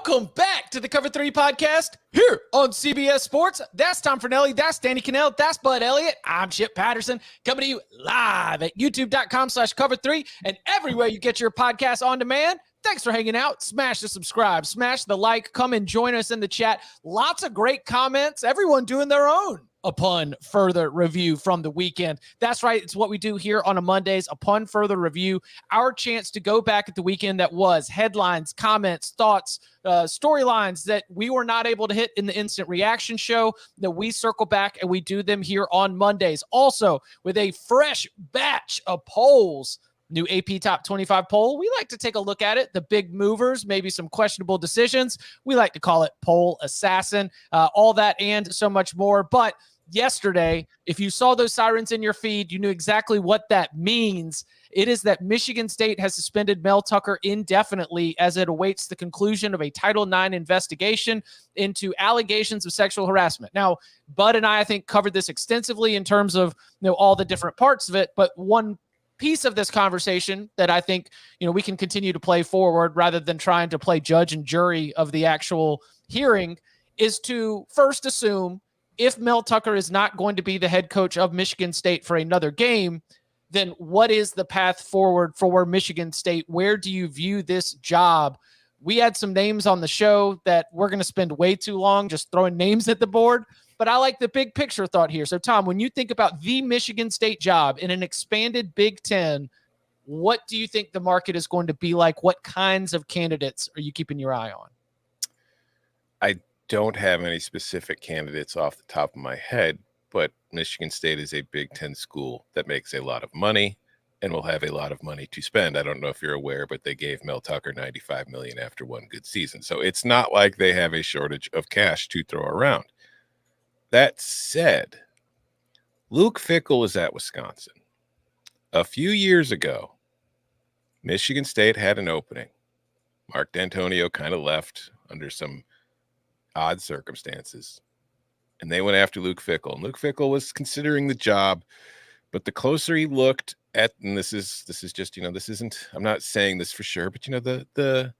Welcome back to the Cover 3 podcast here on CBS Sports. That's Tom Fornelli. That's Danny Cannell. That's Bud Elliott. I'm Chip Patterson coming to you live at youtube.com/cover3 and everywhere you get your podcasts on demand. Thanks for hanging out. Smash the subscribe, smash the like, come and join us in the chat. Lots of great comments. Everyone doing their own upon further review from the weekend. That's right. It's what we do here on a Mondays. Upon further review, our chance to go back at the weekend that was, headlines, comments, thoughts, storylines that we were not able to hit in the instant reaction show, that we circle back and we do them here on Mondays. Also with a fresh batch of polls. New AP Top 25 poll. We like to take a look at it. The big movers, maybe some questionable decisions. We like to call it Poll Assassin. All that and so much more. But yesterday, if you saw those sirens in your feed, you knew exactly what that means. It is that Michigan State has suspended Mel Tucker indefinitely as it awaits the conclusion of a Title IX investigation into allegations of sexual harassment. Now, Bud and I think, covered this extensively in terms of all the different parts of it, but one piece of this conversation that I think we can continue to play forward rather than trying to play judge and jury of the actual hearing is to first assume if Mel Tucker is not going to be the head coach of Michigan State for another game, then what is the path forward for Michigan State? Where do you view this job? We had some names on the show that we're going to spend way too long just throwing names at the board, but I like the big picture thought here. So, Tom, when you think about the Michigan State job in an expanded Big Ten, what do you think the market is going to be like? What kinds of candidates are you keeping your eye on? I don't have any specific candidates off the top of my head, but Michigan State is a Big Ten school that makes a lot of money and will have a lot of money to spend. I don't know if you're aware, but they gave Mel Tucker $95 million after one good season. So it's not like they have a shortage of cash to throw around. That said, Luke Fickell is at Wisconsin. A few years ago, Michigan State had an opening. Mark D'Antonio kind of left under some odd circumstances, and they went after Luke Fickell. And Luke Fickell was considering the job, but the closer he looked at, and this is just, this isn't, I'm not saying this for sure, but the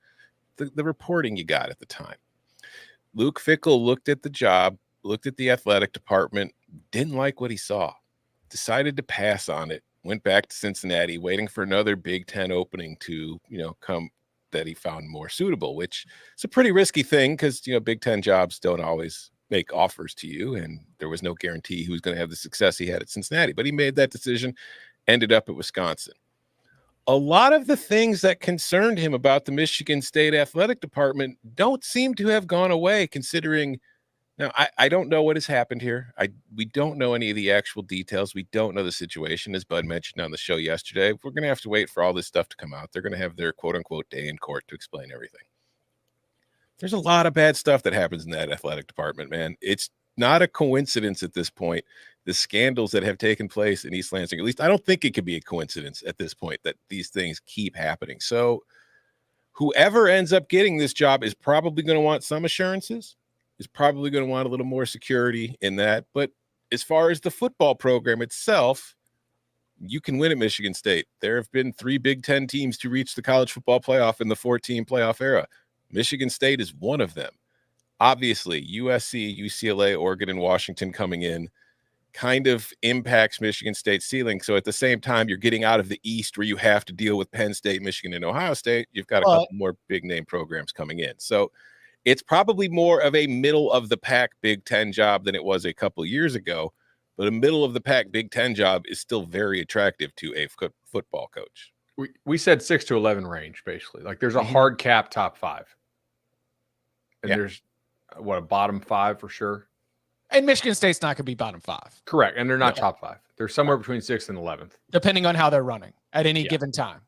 reporting you got at the time. Luke Fickell looked at the job, looked at the athletic department, didn't like what he saw, decided to pass on it, went back to Cincinnati, waiting for another Big Ten opening to, come that he found more suitable, which is a pretty risky thing because, Big Ten jobs don't always make offers to you. And there was no guarantee he was going to have the success he had at Cincinnati, but he made that decision, ended up at Wisconsin. A lot of the things that concerned him about the Michigan State athletic department don't seem to have gone away, considering. Now, I don't know what has happened here. We don't know any of the actual details. We don't know the situation, as Bud mentioned on the show yesterday. We're going to have to wait for all this stuff to come out. They're going to have their quote-unquote day in court to explain everything. There's a lot of bad stuff that happens in that athletic department, man. It's not a coincidence at this point, the scandals that have taken place in East Lansing. At least I don't think it could be a coincidence at this point that these things keep happening. So whoever ends up getting this job is probably going to want some assurances, is probably going to want a little more security in that. But as far as the football program itself, you can win at Michigan State. There have been 3 Big Ten teams to reach the college football playoff in the 14 playoff era. Michigan State is one of them. Obviously, USC, UCLA, Oregon, and Washington coming in kind of impacts Michigan State's ceiling. So at the same time, you're getting out of the East where you have to deal with Penn State, Michigan, and Ohio State. You've got a couple more big name programs coming in. So it's probably more of a middle-of-the-pack Big Ten job than it was a couple of years ago, but a middle-of-the-pack Big Ten job is still very attractive to a football coach. We said 6 to 11 range, basically. Like, there's a hard cap top 5. And there's, a bottom 5 for sure? And Michigan State's not going to be bottom 5. Correct, and they're not top 5. They're somewhere between 6th and 11th. Depending on how they're running at any given time.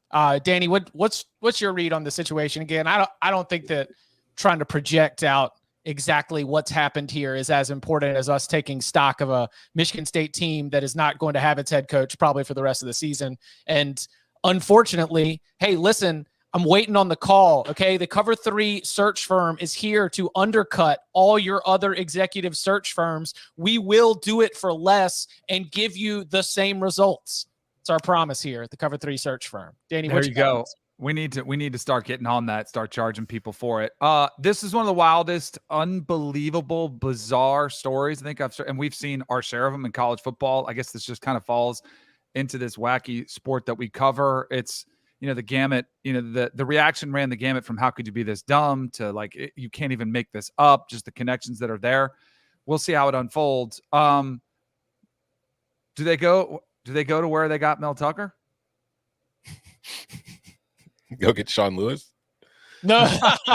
Danny, what's your read on the situation? Again, I don't think that trying to project out exactly what's happened here is as important as us taking stock of a Michigan State team that is not going to have its head coach probably for the rest of the season. And unfortunately, hey, listen, I'm waiting on the call. Okay. The Cover 3 search firm is here to undercut all your other executive search firms. We will do it for less and give you the same results. It's our promise here at the Cover 3 search firm. Danny, there you go. We need to start getting on that, start charging people for it. This is one of the wildest, unbelievable, bizarre stories I think and we've seen our share of them in college football. I guess this just kind of falls into this wacky sport that we cover. It's, the gamut, the reaction ran the gamut from how could you be this dumb to like, you can't even make this up, just the connections that are there. We'll see how it unfolds. Do they go to where they got Mel Tucker? Go get Sean Lewis. No,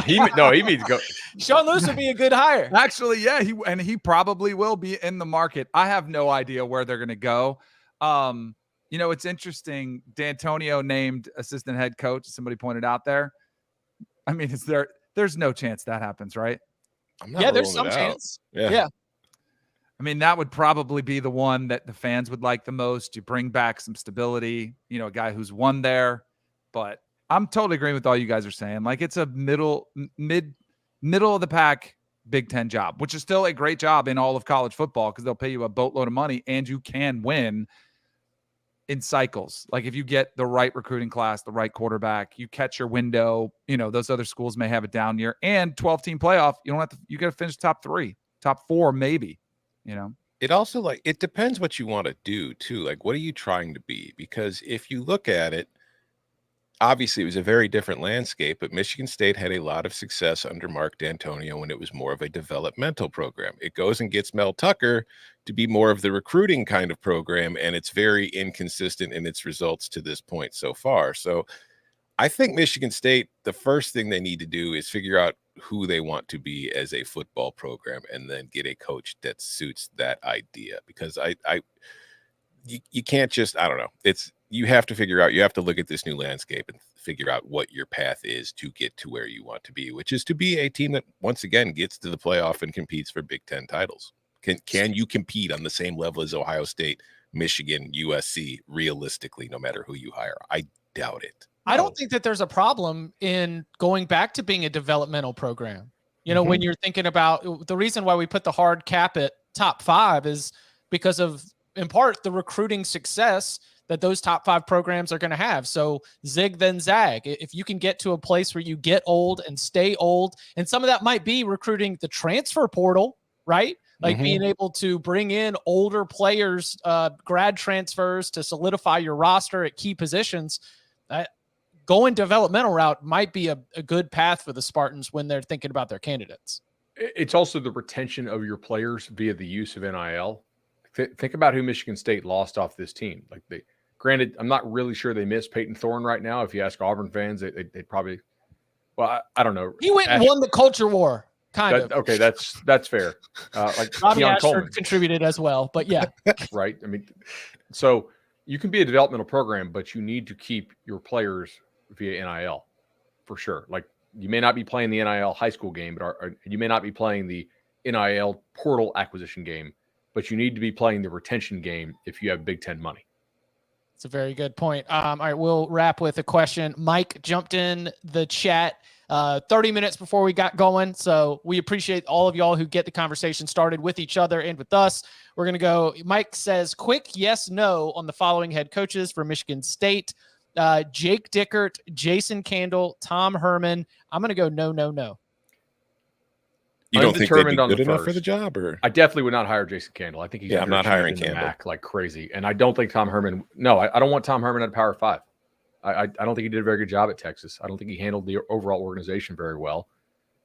he means go. Sean Lewis would be a good hire. Actually, yeah, he probably will be in the market. I have no idea where they're going to go. It's interesting. D'Antonio named assistant head coach. Somebody pointed out there. I mean, there's no chance that happens, right? There's some chance. Yeah. I mean, that would probably be the one that the fans would like the most. You bring back some stability, a guy who's won there, but I'm totally agreeing with all you guys are saying. Like, it's a middle of the pack Big Ten job, which is still a great job in all of college football because they'll pay you a boatload of money and you can win in cycles. Like, if you get the right recruiting class, the right quarterback, you catch your window, those other schools may have a down year, and 12-team playoff. You got to finish top 3, top 4, maybe, It also, it depends what you want to do too. Like, what are you trying to be? Because if you look at it, obviously, it was a very different landscape, but Michigan State had a lot of success under Mark D'Antonio when it was more of a developmental program. It goes and gets Mel Tucker to be more of the recruiting kind of program, and it's very inconsistent in its results to this point so far. So I think Michigan State, the first thing they need to do is figure out who they want to be as a football program and then get a coach that suits that idea. Because you can't just, I don't know. You have to figure out, you have to look at this new landscape and figure out what your path is to get to where you want to be, which is to be a team that once again gets to the playoff and competes for Big Ten titles. Can you compete on the same level as Ohio State, Michigan, USC, realistically, no matter who you hire? I doubt it. I don't think that there's a problem in going back to being a developmental program. When you're thinking about the reason why we put the hard cap at top 5 is because of, in part, the recruiting success that those top 5 programs are going to have. So zig, then zag. If you can get to a place where you get old and stay old, and some of that might be recruiting the transfer portal, right? Like being able to bring in older players, grad transfers to solidify your roster at key positions. Going developmental route might be a good path for the Spartans when they're thinking about their candidates. It's also the retention of your players via the use of NIL. Think about who Michigan State lost off this team. Granted, I'm not really sure they miss Peyton Thorne right now. If you ask Auburn fans, they'd probably, I don't know. He went and won the culture war, kind of. Okay, that's fair. Robbie Ashford contributed as well, but yeah. Right. I mean, so you can be a developmental program, but you need to keep your players via NIL for sure. Like, you may not be playing the NIL high school game, but you may not be playing the NIL portal acquisition game, but you need to be playing the retention game if you have Big Ten money. It's a very good point. All right, we'll wrap with a question. Mike jumped in the chat 30 minutes before we got going, so we appreciate all of y'all who get the conversation started with each other and with us. We're going to go. Mike says, quick yes, no on the following head coaches for Michigan State. Jake Dickert, Jason Candle, Tom Herman. I'm going to go no. You don't think they'd be good enough for the job? Or I definitely would not hire Jason Candle. I think he's I'm not hiring Candle like crazy. And I don't think Tom Herman. No, I don't want Tom Herman at Power 5. I don't think he did a very good job at Texas. I don't think he handled the overall organization very well.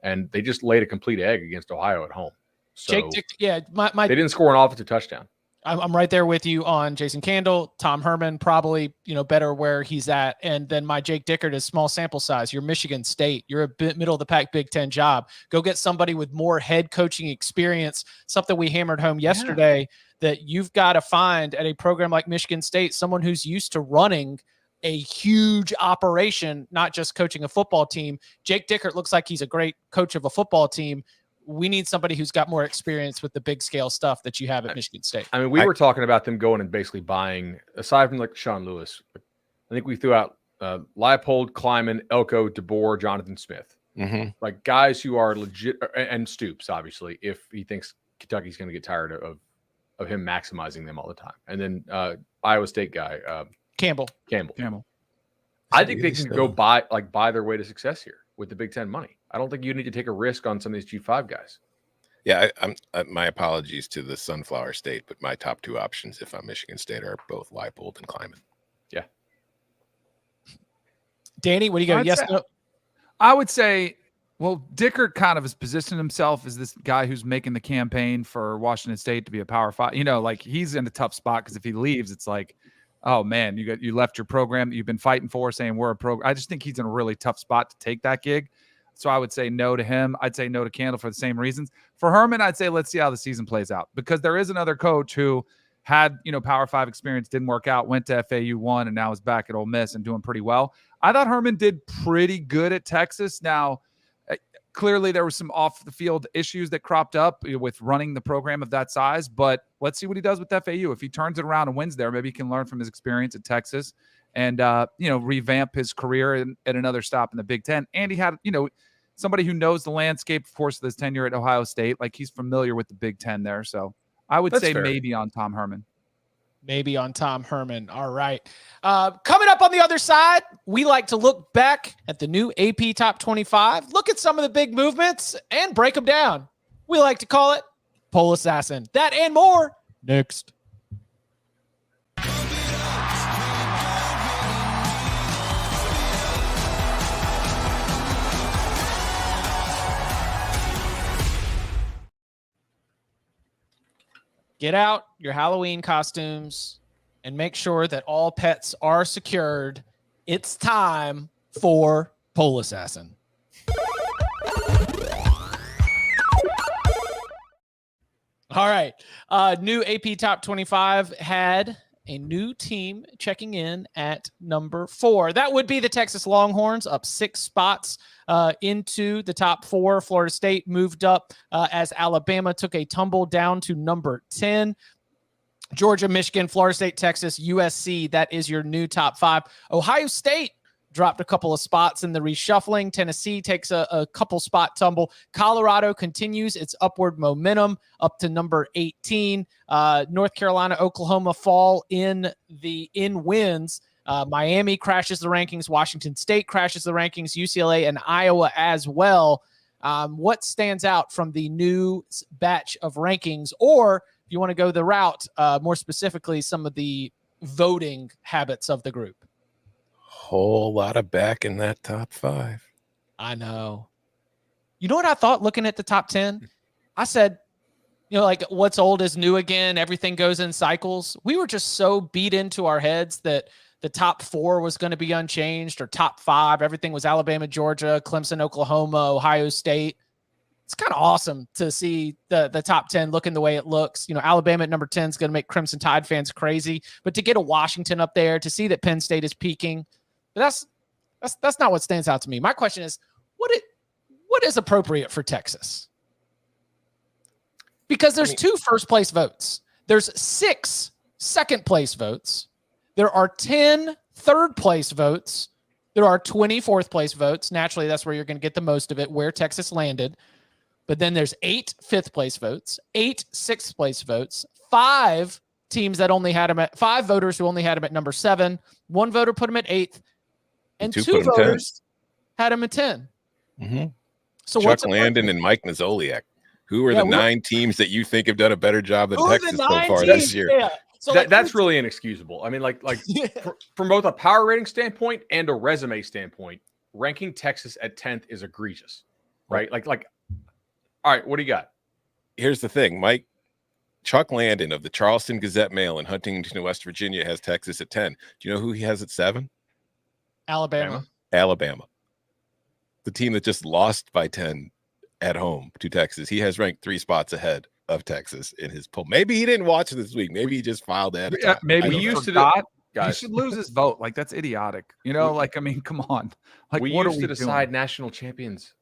And they just laid a complete egg against Ohio at home. So they didn't score an offensive touchdown. I'm right there with you on Jason Candle. Tom Herman probably, better where he's at. And then my Jake Dickert is small sample size. You're Michigan State. You're a bit middle of the pack Big Ten job. Go get somebody with more head coaching experience, something we hammered home yesterday that you've got to find at a program like Michigan State, someone who's used to running a huge operation, not just coaching a football team. Jake Dickert looks like he's a great coach of a football team. We need somebody who's got more experience with the big scale stuff that you have at Michigan State. I mean, we were talking about them going and basically buying, aside from like Sean Lewis, I think we threw out Leipold, Kleiman, Elko, DeBoer, Jonathan Smith. Like guys who are legit, and Stoops, obviously, if he thinks Kentucky's going to get tired of him maximizing them all the time. And then Iowa State guy, Campbell. I think they can go buy their way to success here with the Big Ten money. I don't think you need to take a risk on some of these G5 guys. Yeah, my apologies to the Sunflower State, but my top two options, if I'm Michigan State, are both Leipold and Kleiman. Yeah. Danny, what do you got? Yes, no? I would say, well, Dickert kind of has positioned himself as this guy who's making the campaign for Washington State to be a Power 5. You know, like he's in a tough spot because if he leaves, it's like, oh man, you left your program that you've been fighting for, saying we're a program. I just think he's in a really tough spot to take that gig. So I would say no to him. I'd say no to Candle for the same reasons. For Herman, I'd say let's see how the season plays out, because there is another coach who had, Power 5 experience, didn't work out, went to FAU, won, and now is back at Ole Miss and doing pretty well. I thought Herman did pretty good at Texas. Now, clearly there were some off the field issues that cropped up with running the program of that size, but let's see what he does with FAU. If he turns it around and wins there, maybe he can learn from his experience at Texas and, revamp his career at another stop in the Big Ten. And he had, somebody who knows the landscape, of course, of his tenure at Ohio State. Like he's familiar with the Big Ten there. So I would say fair. Maybe on Tom Herman. Maybe on Tom Herman. All right. Coming up on the other side, we like to look back at the new AP Top 25, look at some of the big movements, and break them down. We like to call it Poll Assassin. That and more next. Get out your Halloween costumes and make sure that all pets are secured. It's time for Poll Assassin. All right. New AP Top 25 had a new team checking in at number 4. That would be the Texas Longhorns, up 6 spots into the top 4. Florida State moved up as Alabama took a tumble down to number 10. Georgia, Michigan, Florida State, Texas, USC, that is your new top 5. Ohio State dropped a couple of spots in the reshuffling. Tennessee takes a couple spot tumble. Colorado continues its upward momentum up to number 18. North Carolina, Oklahoma fall in wins. Miami crashes the rankings. Washington State crashes the rankings. UCLA and Iowa as well. What stands out from the new batch of rankings? Or if you want to go the route, more specifically, some of the voting habits of the group? Whole lot of back in that top 5. I know. You know what I thought looking at the top 10? I said, like what's old is new again. Everything goes in cycles. We were just so beat into our heads that the top 4 was going to be unchanged, or top 5. Everything was Alabama, Georgia, Clemson, Oklahoma, Ohio State. It's kind of awesome to see the top 10 looking the way it looks. Alabama at number 10 is going to make Crimson Tide fans crazy, but to get a Washington up there, to see that Penn State is peaking, that's not what stands out to me. My question is, what is appropriate for Texas? Because there's 2 first place votes. There's 6 second place votes. There are 10 third place votes. There are 20 fourth place votes. Naturally, that's where you're going to get the most of it, where Texas landed. But then there's 8 fifth place votes, 8 sixth place votes, 5 teams that only had them at 5 voters who only had them at number 7. 1 voter put them at 8th, and 2 voters had them at 10. Mm-hmm. So Chuck Landon and Mike Nazoliak. Who are the 9 teams that you think have done a better job than Texas so far this year? Yeah. So that's really inexcusable. I mean, from both a power rating standpoint and a resume standpoint, ranking Texas at 10th is egregious, right? All right, what do you got? Here's the thing, Chuck Landon of the Charleston Gazette-Mail in Huntington, West Virginia has Texas at 10. Do you know who he has at 7? Alabama. The team that just lost by 10 at home to Texas. He has ranked 3 spots ahead of Texas in his poll. Maybe he didn't watch this week. Maybe he just filed ahead of time. Maybe he used to do. He should lose his vote. That's idiotic. Come on. We used to decide national champions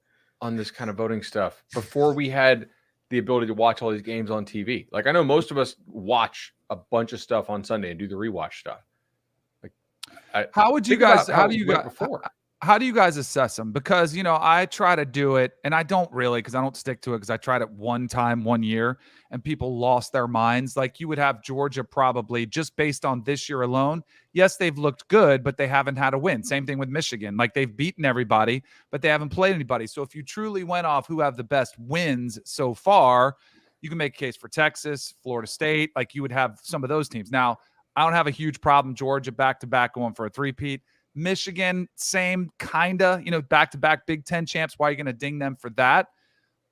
on this kind of voting stuff before we had the ability to watch all these games on TV. I know most of us watch a bunch of stuff on Sunday and do the rewatch stuff. How would you guys? How do you guys? Before? How do you guys assess them? Because, I try to do it and I don't really, because I don't stick to it, because I tried it one time, 1 year, and people lost their minds. Like, you would have Georgia probably just based on this year alone. Yes, they've looked good, but they haven't had a win. Same thing with Michigan. Like, they've beaten everybody, but they haven't played anybody. So if you truly went off who have the best wins so far, you can make a case for Texas, Florida State. Like, you would have some of those teams. Now, I don't have a huge problem. Georgia back-to-back going for a three-peat. Michigan, same kind of, back-to-back Big Ten champs. Why are you going to ding them for that?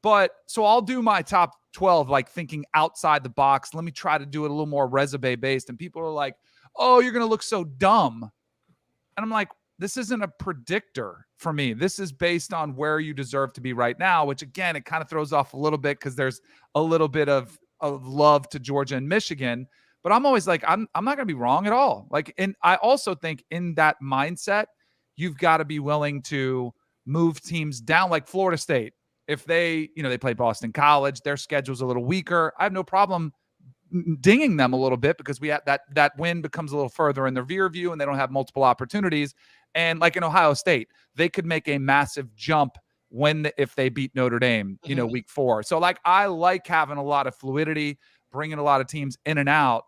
But so I'll do my top 12, like thinking outside the box. Let me try to do it a little more resume based. And people are like, oh, you're going to look so dumb. And I'm like, this isn't a predictor for me. This is based on where you deserve to be right now, which again, it kind of throws off a little bit because there's a little bit of love to Georgia and Michigan. But I'm always like, I'm not going to be wrong at all. Like, and I also think in that mindset, you've got to be willing to move teams down, like Florida State. If they play Boston College, their schedule's a little weaker. I have no problem dinging them a little bit because we have that win becomes a little further in their rear view and they don't have multiple opportunities. And like in Ohio State, they could make a massive jump if they beat Notre Dame, week 4. So like, I like having a lot of fluidity, bringing a lot of teams in and out.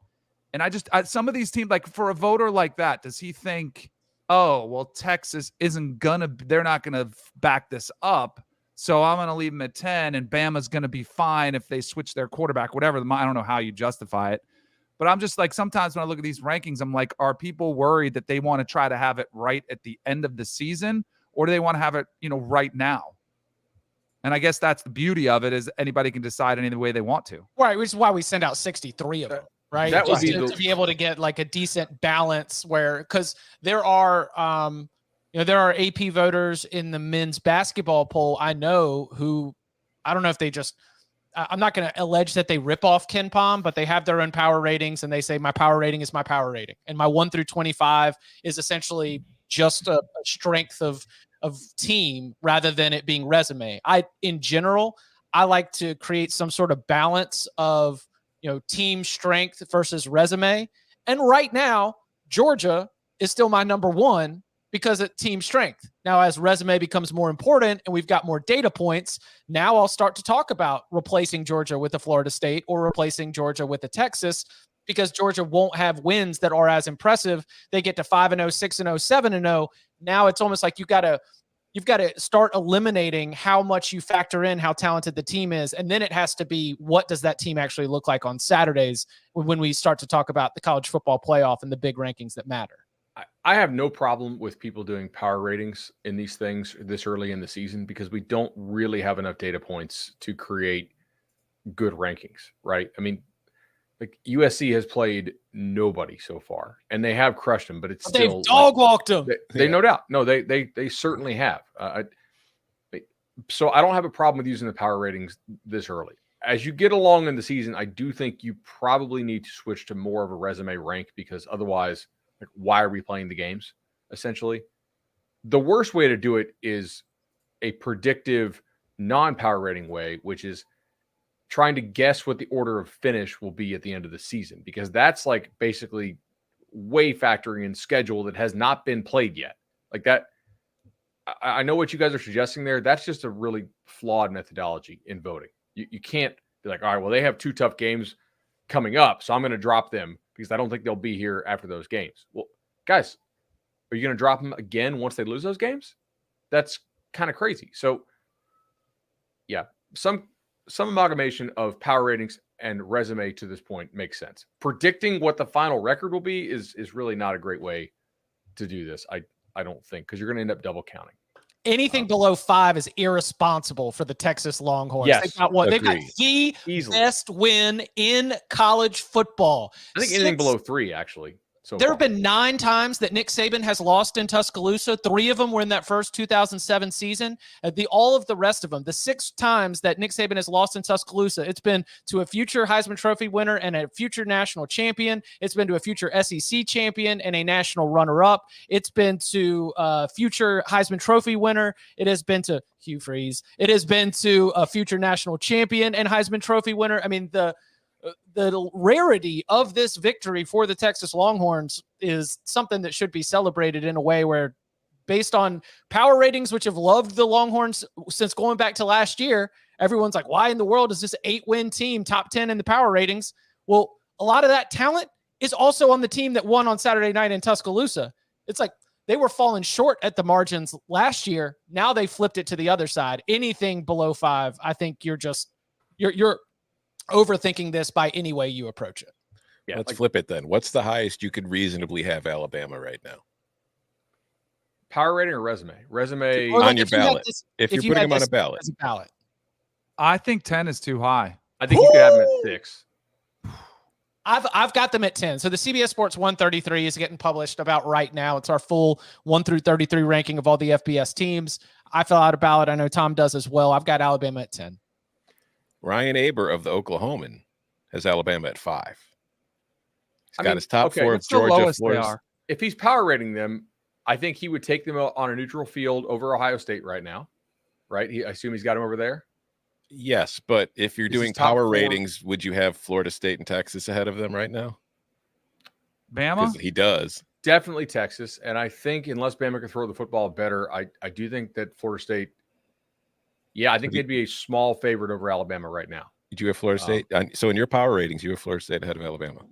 And some of these teams, like for a voter like that, does he think, oh, well, Texas they're not going to back this up. So I'm going to leave them at 10 and Bama's going to be fine if they switch their quarterback, whatever. I don't know how you justify it. But I'm just like, sometimes when I look at these rankings, I'm like, are people worried that they want to try to have it right at the end of the season? Or do they want to have it, right now? And I guess that's the beauty of it, is anybody can decide any way they want to. Right, which is why we send out 63 of them. Right, that would be to be able to get like a decent balance, because there are AP voters in the men's basketball poll I know who, I don't know if they just, I'm not going to allege that they rip off Ken Pom, but they have their own power ratings and they say my power rating is my power rating, and my 1 through 25 is essentially just a strength of team rather than it being resume. In general, I like to create some sort of balance of team strength versus resume. And right now, Georgia is still my number 1 because of team strength. Now, as resume becomes more important and we've got more data points, now I'll start to talk about replacing Georgia with a Florida State or replacing Georgia with a Texas, because Georgia won't have wins that are as impressive. They get to 5-0, 6-0, 7-0. Now it's almost like you've got to start eliminating how much you factor in how talented the team is. And then it has to be, what does that team actually look like on Saturdays when we start to talk about the college football playoff and the big rankings that matter? I have no problem with people doing power ratings in these things this early in the season, because we don't really have enough data points to create good rankings, right? I mean, like USC has played nobody so far, and they have crushed them, but it's still they've dog walked them. They no doubt. No, they certainly have. So I don't have a problem with using the power ratings this early. As you get along in the season, I do think you probably need to switch to more of a resume rank, because otherwise, like, why are we playing the games? Essentially, the worst way to do it is a predictive non-power rating way, which is trying to guess what the order of finish will be at the end of the season, because that's like basically way factoring in schedule that has not been played yet. Like that, I know what you guys are suggesting there. That's just a really flawed methodology in voting. You can't be like, all right, well, they have 2 tough games coming up, so I'm going to drop them because I don't think they'll be here after those games. Well, guys, are you going to drop them again once they lose those games? That's kind of crazy. So yeah, some amalgamation of power ratings and resume to this point makes sense. Predicting what the final record will be is really not a great way to do this. I don't think, because you're going to end up double counting. Anything below 5 is irresponsible for the Texas Longhorns. Yes, they've got the best win in college football. I think anything below 3, actually. So there have been 9 times that Nick Saban has lost in Tuscaloosa. 3 of them were in that first 2007 season. All of the rest of them, the 6 times that Nick Saban has lost in Tuscaloosa, it's been to a future Heisman Trophy winner and a future national champion. It's been to a future SEC champion and a national runner-up. It's been to a future Heisman Trophy winner. It has been to Hugh Freeze. It has been to a future national champion and Heisman Trophy winner. I mean, the rarity of this victory for the Texas Longhorns is something that should be celebrated in a way where based on power ratings, which have loved the Longhorns since going back to last year. Everyone's like, why in the world is this 8-win team top 10 in the power ratings? Well, a lot of that talent is also on the team that won on Saturday night in Tuscaloosa. It's like they were falling short at the margins last year. Now they flipped it to the other side. Anything below 5, I think you're overthinking this by any way you approach it. Yeah, let's flip it then. What's the highest you could reasonably have Alabama right now? Power rating or resume? Resume on your ballot. If you're putting them on a ballot. As a ballot. I think 10 is too high. I think you could have them at 6. I've got them at 10. So the CBS Sports 133 is getting published about right now. It's our full 1 through 33 ranking of all the FBS teams. I fill out a ballot. I know Tom does as well. I've got Alabama at 10. Ryan Aber of the Oklahoman has Alabama at 5. He's got his top 4 of Georgia, Florida. If he's power rating them, I think he would take them on a neutral field over Ohio State right now, right? I assume he's got them over there. Yes, but if you're doing power ratings, would you have Florida State and Texas ahead of them right now? Bama? He does. Definitely Texas. And I think unless Bama can throw the football better, I do think that Florida State, I think they'd be a small favorite over Alabama right now. Did you have Florida State? So in your power ratings, you have Florida State ahead of Alabama.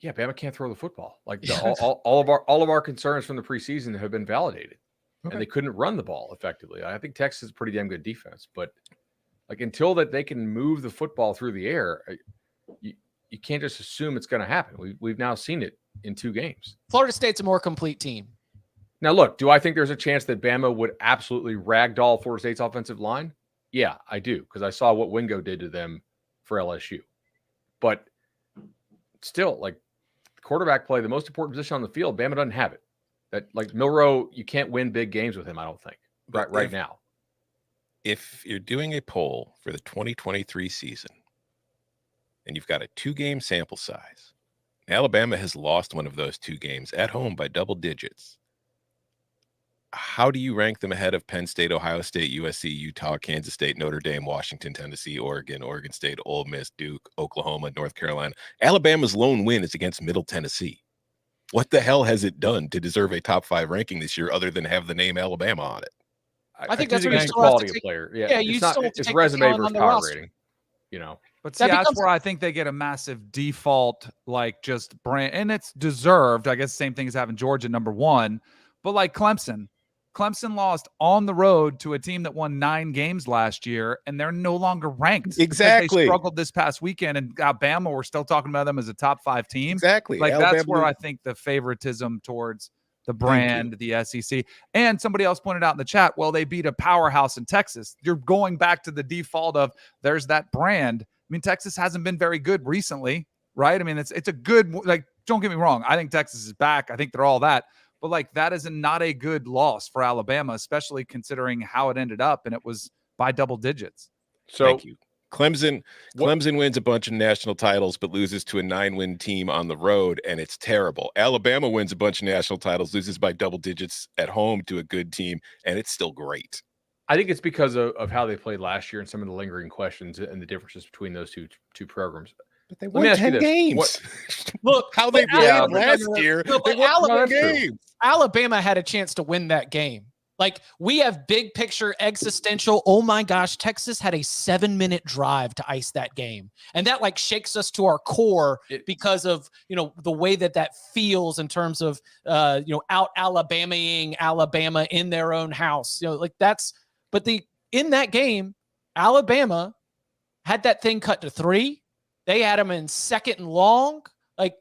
Yeah, Bama can't throw the football. Like all of our concerns from the preseason have been validated, and they couldn't run the ball effectively. I think Texas is a pretty damn good defense, but like until that they can move the football through the air, you can't just assume it's going to happen. We've now seen it in 2 games. Florida State's a more complete team. Now, look, do I think there's a chance that Bama would absolutely ragdoll Florida State's offensive line? Yeah, I do, because I saw what Wingo did to them for LSU. But still, like quarterback play, the most important position on the field, Bama doesn't have it. That like Milroe, you can't win big games with him, I don't think, right now. If you're doing a poll for the 2023 season and you've got a 2-game sample size, Alabama has lost one of those 2 games at home by double digits. How do you rank them ahead of Penn State, Ohio State, USC, Utah, Kansas State, Notre Dame, Washington, Tennessee, Oregon, Oregon State, Ole Miss, Duke, Oklahoma, North Carolina? Alabama's lone win is against Middle Tennessee. What the hell has it done to deserve a top 5 ranking this year other than have the name Alabama on it? I think that's a quality of player. Yeah, it's resume versus power rating. You know, but see, that's where I think they get a massive default, like just brand, and it's deserved. I guess the same thing as having Georgia number 1, but like Clemson lost on the road to a team that won 9 games last year, and they're no longer ranked. Exactly. They struggled this past weekend, and Alabama, we're still talking about them as a top 5 team. Exactly. Like that's where I think the favoritism towards the brand, the SEC. And somebody else pointed out in the chat, well, they beat a powerhouse in Texas. You're going back to the default of there's that brand. I mean, Texas hasn't been very good recently, right? I mean, it's a good, like, don't get me wrong. I think Texas is back. I think they're all that. But, like, that is not a good loss for Alabama, especially considering how it ended up, and it was by double digits. So, thank you. Clemson wins a bunch of national titles, but loses to a 9-win team on the road, and it's terrible. Alabama wins a bunch of national titles, loses by double digits at home to a good team, and it's still great. I think it's because of how they played last year and some of the lingering questions and the differences between those two programs. But they won 10 games. Look, how they played last year. They won games. Alabama had a chance to win that game. Like, we have big picture existential. Oh my gosh, Texas had a 7-minute drive to ice that game. And that like shakes us to our core because of, the way that feels in terms of, out Alabama-ing Alabama in their own house, in that game, Alabama had that thing cut to 3. They had them in 2nd and long. Like,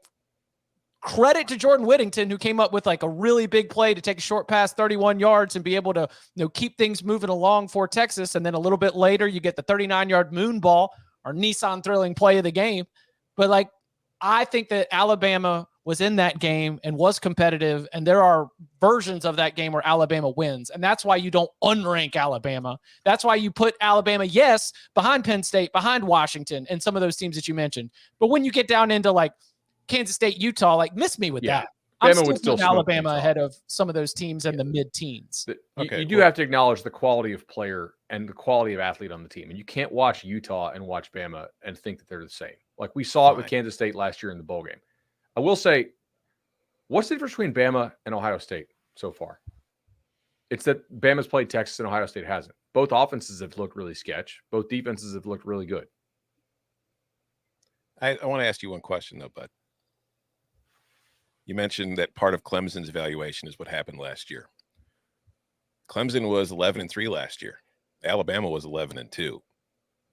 credit to Jordan Whittington, who came up with like a really big play to take a short pass 31 yards and be able to keep things moving along for Texas. And then a little bit later, you get the 39-yard moon ball, our Nissan thrilling play of the game. But like, I think that Alabama was in that game and was competitive. And there are versions of that game where Alabama wins. And that's why you don't unrank Alabama. That's why you put Alabama, yes, behind Penn State, behind Washington, and some of those teams that you mentioned. But when you get down into like Kansas State, Utah, like miss me with that. I'm still Alabama ahead of some of those teams in the mid-teens. You do have to acknowledge the quality of player and the quality of athlete on the team. And you can't watch Utah and watch Bama and think that they're the same. Like we saw it with Kansas State last year in the bowl game. I will say, what's the difference between Bama and Ohio State so far? It's that Bama's played Texas and Ohio State hasn't. Both offenses have looked really sketch. Both defenses have looked really good. I want to ask you one question, though, Bud. You mentioned that part of Clemson's evaluation is what happened last year. Clemson was 11-3 last year. Alabama was 11-2.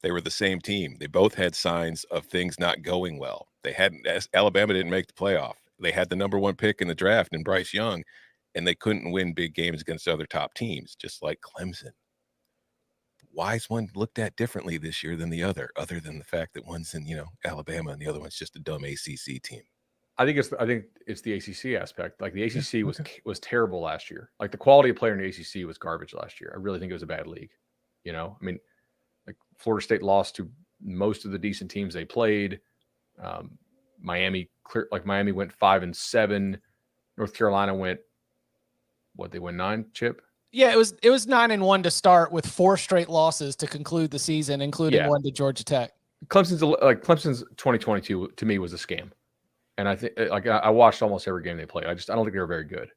They were the same team. They both had signs of things not going well. Alabama didn't make the playoff. They had the number 1 pick in the draft in Bryce Young, and they couldn't win big games against other top teams, just like Clemson. Why is one looked at differently this year than the other than the fact that one's in, Alabama and the other one's just a dumb ACC team? I think it's the ACC aspect. Like the ACC was terrible last year. Like the quality of player in the ACC was garbage last year. I really think it was a bad league. I mean, like Florida State lost to most of the decent teams they played. Miami went 5-7. North Carolina went, they win 9, Chip? Yeah, it was 9-1 to start with 4 straight losses to conclude the season, including one to Georgia Tech. Clemson's 2022 to me was a scam. And I think I watched almost every game they played. I don't think they were very good.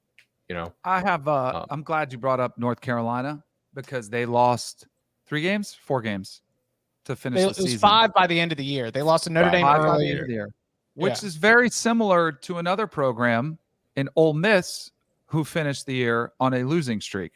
I have I'm glad you brought up North Carolina because they lost 4 games to finish the season. It was 5 by the end of the year. They lost to Notre Dame earlier, which is very similar to another program in Ole Miss who finished the year on a losing streak.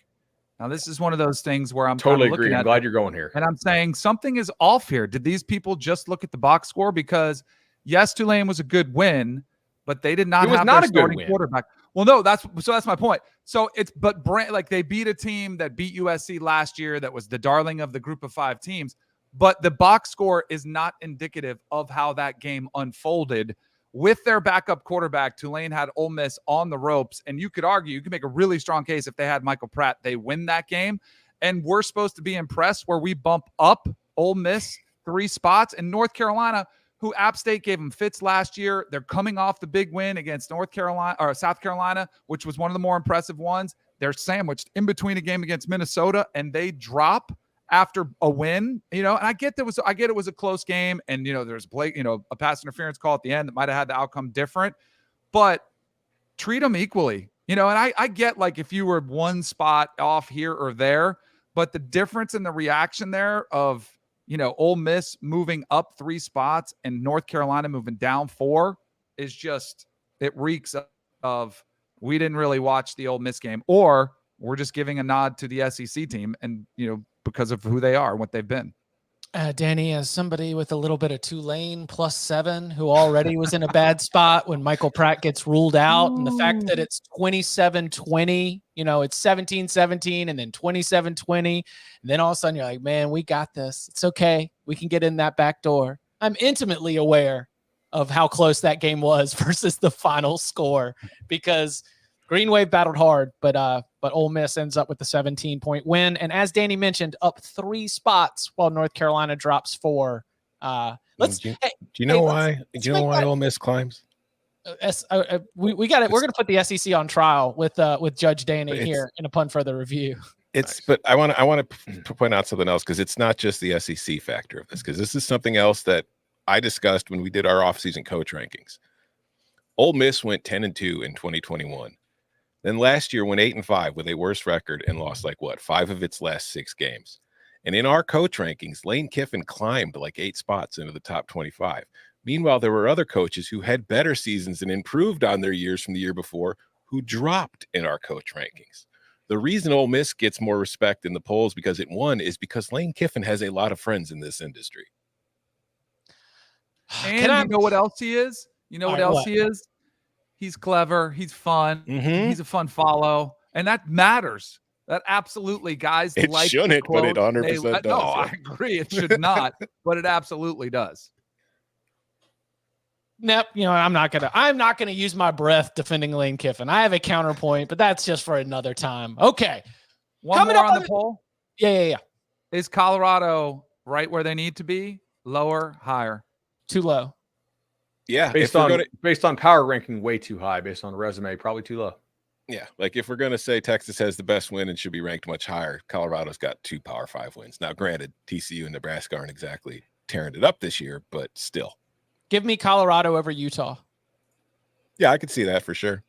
Now, this is one of those things where I'm totally kind of agree. I'm glad you're going here. And I'm saying something is off here. Did these people just look at the box score? Because yes, Tulane was a good win, but they did not have their starting quarterback. Well, no, that's my point. So they beat a team that beat USC last year that was the darling of the group of 5 teams, but the box score is not indicative of how that game unfolded. With their backup quarterback, Tulane had Ole Miss on the ropes, and you could make a really strong case if they had Michael Pratt, they win that game. And we're supposed to be impressed where we bump up Ole Miss 3 spots. And North Carolina, who App State gave them fits last year, they're coming off the big win against South Carolina, which was one of the more impressive ones. They're sandwiched in between a game against Minnesota, and they drop after a win, and I get it was a close game, and there's a pass interference call at the end that might have had the outcome different, but treat them equally, and I get like if you were 1 spot off here or there, but the difference in the reaction there of Ole Miss moving up 3 spots and North Carolina moving down 4 is just, it reeks of we didn't really watch the Ole Miss game, or we're just giving a nod to the SEC team and because of who they are and what they've been. Danny, as somebody with a little bit of Tulane +7 who already was in a bad spot when Michael Pratt gets ruled out, and the fact that it's 27-20, it's 17-17 and then 27-20, and then all of a sudden you're like, man, we got this. It's okay. We can get in that back door. I'm intimately aware of how close that game was versus the final score, because Green Wave battled hard, but Ole Miss ends up with the 17-point win. And as Danny mentioned, up 3 spots while North Carolina drops 4. Do you know why Ole Miss climbs? We got it. We're going to put the SEC on trial with Judge Danny here in upon further review. But I want to point out something else, because it's not just the SEC factor of this, because this is something else that I discussed when we did our offseason coach rankings. Ole Miss went 10-2 in 2021. Then last year went 8-5 with a worse record and lost 5 of its last 6 games. And in our coach rankings, Lane Kiffin climbed 8 spots into the top 25. Meanwhile, there were other coaches who had better seasons and improved on their years from the year before who dropped in our coach rankings. The reason Ole Miss gets more respect in the polls because it won is because Lane Kiffin has a lot of friends in this industry. And you know what else he is? He is? He's clever. He's fun. Mm-hmm. He's a fun follow. And that matters. That absolutely, guys. It shouldn't, but it 100% does. No, I agree. It should not, but it absolutely does. Nope. I'm not gonna use my breath defending Lane Kiffin. I have a counterpoint, but that's just for another time. Okay. One more on the poll. Yeah. Is Colorado right where they need to be? Lower, higher? Too low. Yeah, based on power ranking, way too high. Based on resume, probably too low. Yeah, if we're going to say Texas has the best win and should be ranked much higher, Colorado's got 2 Power 5 wins. Now, granted, TCU and Nebraska aren't exactly tearing it up this year, but still. Give me Colorado over Utah. Yeah, I could see that for sure.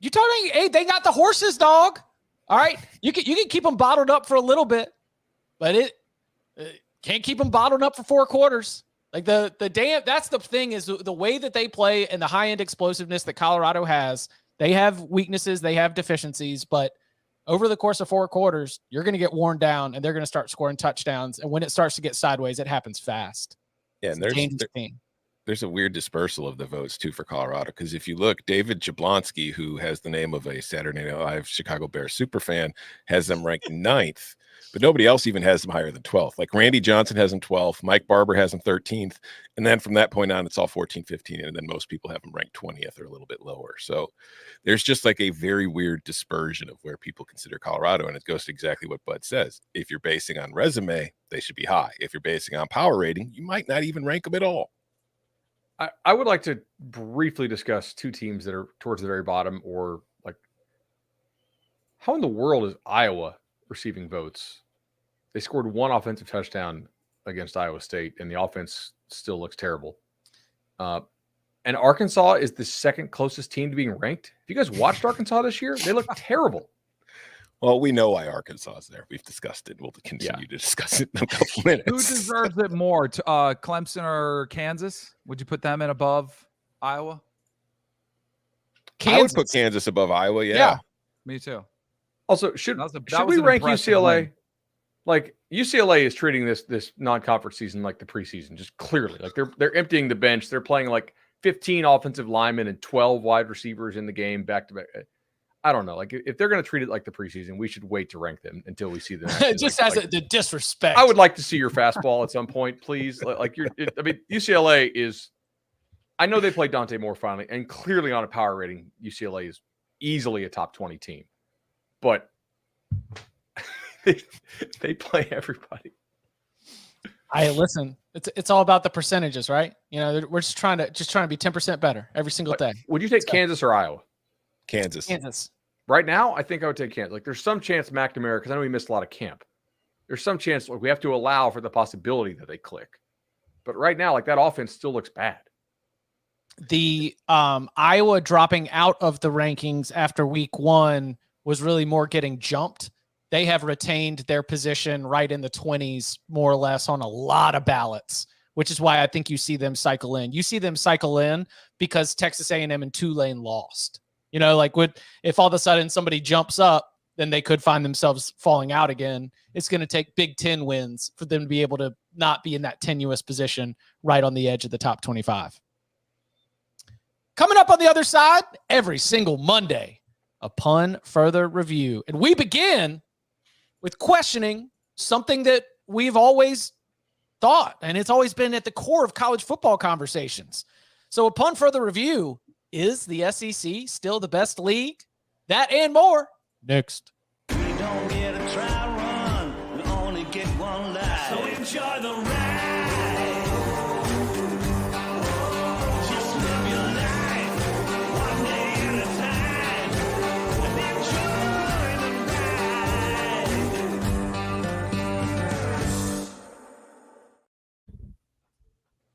You told me, hey, they got the horses, dog. All right, you can keep them bottled up for a little bit, but it can't keep them bottled up for 4 quarters. Like that's the thing is the way that they play and the high end explosiveness that Colorado has. They have weaknesses, they have deficiencies, but over the course of 4 quarters, you're going to get worn down and they're going to start scoring touchdowns. And when it starts to get sideways, it happens fast. Yeah, and there's a weird dispersal of the votes too for Colorado, because if you look, David Jablonski, who has the name of a Saturday Night Live Chicago Bears superfan, has them ranked 9th, but nobody else even has them higher than 12th. Like Randy Johnson has them 12th, Mike Barber has them 13th, and then from that point on, it's all 14, 15, and then most people have them ranked 20th or a little bit lower. So there's just like a very weird dispersion of where people consider Colorado, and it goes to exactly what Bud says. If you're basing on resume, they should be high. If you're basing on power rating, you might not even rank them at all. I would like to briefly discuss 2 teams that are towards the very bottom, or like, how in the world is Iowa receiving votes? They scored 1 offensive touchdown against Iowa State, and the offense still looks terrible. And Arkansas is the 2nd closest team to being ranked. Have you guys watched Arkansas this year? They look terrible. Well, we know why Arkansas is there. We've discussed it. We'll continue to discuss it in a couple minutes. Who deserves it more, Clemson or Kansas? Would you put them in above Iowa? I would put Kansas above Iowa. Yeah. Me too. Also, should we rank UCLA? Win. Like UCLA is treating this non-conference season like the preseason, just clearly. Like they're emptying the bench. They're playing like 15 offensive linemen and 12 wide receivers in the game back to back. I don't know. Like if they're going to treat it like the preseason, we should wait to rank them until we see them. Just as the disrespect. I would like to see your fastball at some point, please. UCLA is. I know they played Dante Moore finally, and clearly on a power rating, UCLA is easily a top 20 team, but they play everybody. Listen. It's all about the percentages, right? You know, we're just trying to be 10% better every single day. Would you take Kansas or Iowa? Kansas. Right now, I think I would take Kansas. Like, there's some chance McNamara, because I know he missed a lot of camp. There's some chance we have to allow for the possibility that they click. But right now, like, that offense still looks bad. The Iowa dropping out of the rankings after week 1 was really more getting jumped. They have retained their position right in the 20s, more or less, on a lot of ballots, which is why I think you see them cycle in. You see them cycle in because Texas A&M and Tulane lost. You know, like if all of a sudden somebody jumps up, then they could find themselves falling out again. It's going to take Big Ten wins for them to be able to not be in that tenuous position right on the edge of the top 25. Coming up on the other side, every single Monday, upon further review. And we begin with questioning something that we've always thought, and it's always been at the core of college football conversations. So upon further review, is the SEC still the best league? That and more next. We don't get a try run, we only get one life. So enjoy the ride. Just live your life, one day at a time. And enjoy the ride.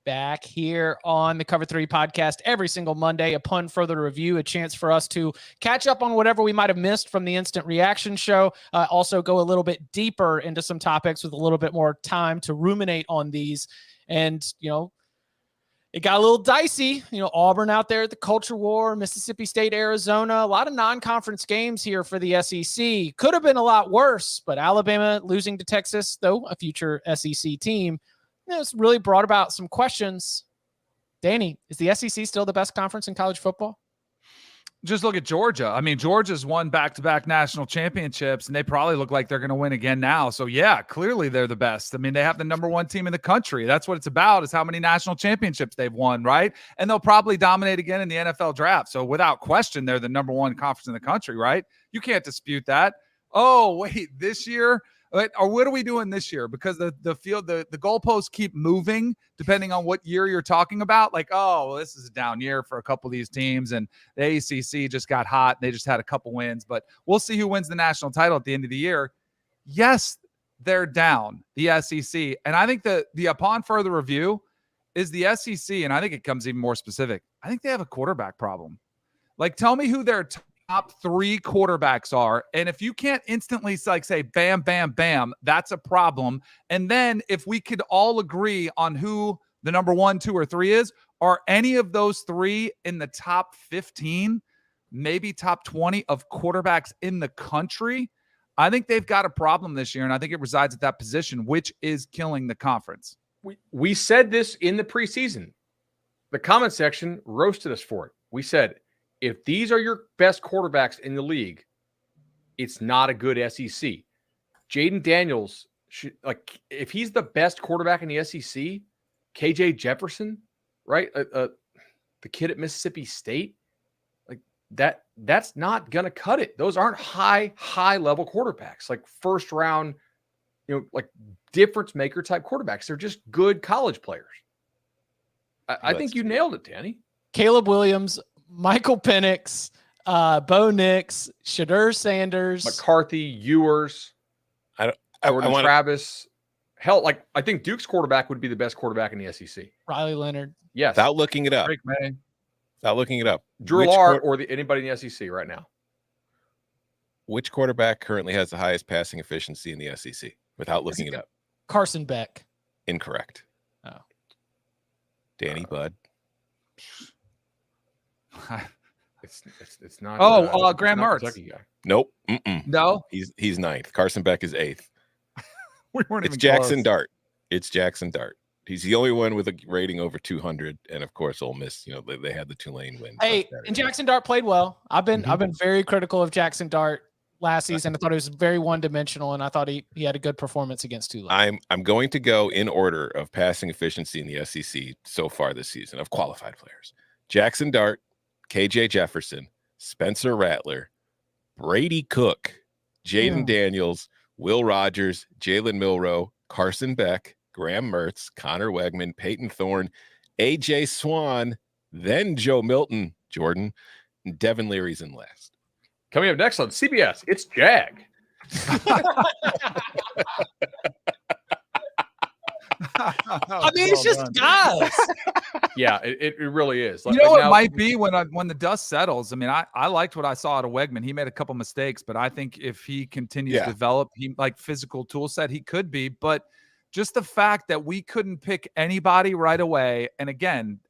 Back here on the Cover 3 podcast every single Monday, upon further review, a chance for us to catch up on whatever we might have missed from the instant reaction show. Also go a little bit deeper into some topics with a little bit more time to ruminate on these. And, you know, it got a little dicey. You know, Auburn out there at the Culture War, Mississippi State, Arizona, a lot of non-conference games here for the SEC. Could have been a lot worse, but Alabama losing to Texas, though a future SEC team, it's really brought about some questions. Danny, is the SEC still the best conference in college football? Just look at Georgia. I mean, Georgia's won back-to-back national championships, and they probably look like they're going to win again now. So, yeah, clearly they're the best. I mean, they have the number 1 team in the country. That's what it's about, is how many national championships they've won, right? And they'll probably dominate again in the NFL draft. So, without question, they're the number 1 conference in the country, right? You can't dispute that. Oh, wait, this year – or what are we doing this year? Because the goalposts keep moving depending on what year you're talking about. Like, oh, well, this is a down year for a couple of these teams, and the ACC just got hot. They just had a couple wins, but we'll see who wins the national title at the end of the year. Yes, they're down, the SEC. And I think the upon further review is the SEC, and I think it comes even more specific. I think they have a quarterback problem. Like, tell me who their top 3 quarterbacks are. And if you can't instantly like say bam, bam, bam, that's a problem. And then if we could all agree on who the number 1, 2, or 3 is, are any of those 3 in the top 15, maybe top 20 of quarterbacks in the country? I think they've got a problem this year, and I think it resides at that position, which is killing the conference. We said this in the preseason. The comment section roasted us for it. We said, if these are your best quarterbacks in the league, it's not a good SEC. Jaden Daniels, if he's the best quarterback in the SEC, KJ Jefferson, right? The kid at Mississippi State, like that's not going to cut it. Those aren't high level quarterbacks, like first round, like difference maker type quarterbacks. They're just good college players. I think you nailed it, Danny. Caleb Williams, Michael Penix, Bo Nix, Shadur Sanders, McCarthy, Ewers, Jordan Travis. Hell, like I think Duke's quarterback would be the best quarterback in the SEC. Riley Leonard. Yes. Without looking it up. Drake May. Without looking it up. Drew Lar or anybody in the SEC right now. Which quarterback currently has the highest passing efficiency in the SEC? Without looking it up. Carson Beck. Incorrect. Oh. Danny Bud. It's not. Graham Mertz. Guy. Nope. No, he's 9th. Carson Beck is 8th. We weren't It's even Jackson close. Dart. It's Jackson Dart. He's the only one with a rating over 200, and of course, Ole Miss. They had the Tulane win. Hey, and Jackson Dart played well. I've been very critical of Jackson Dart last season. I thought it was very one-dimensional, and I thought he had a good performance against Tulane. I'm going to go in order of passing efficiency in the SEC so far this season of qualified players: Jackson Dart, KJ Jefferson, Spencer Rattler, Brady Cook, Jaden Daniels, Will Rogers, Jalen Milroe, Carson Beck, Graham Mertz, Connor Wegman, Peyton Thorne, AJ Swan, then Joe Milton, Jordan, and Devin Leary's in last. Coming up next on CBS, it's Jag. I mean, it's just guys. Yeah, it really is. You know, it might be when the dust settles. I mean, I liked what I saw out of Wegman. He made a couple mistakes, but I think if he continues to develop, he like physical tool set, he could be. But just the fact that we couldn't pick anybody right away, and again,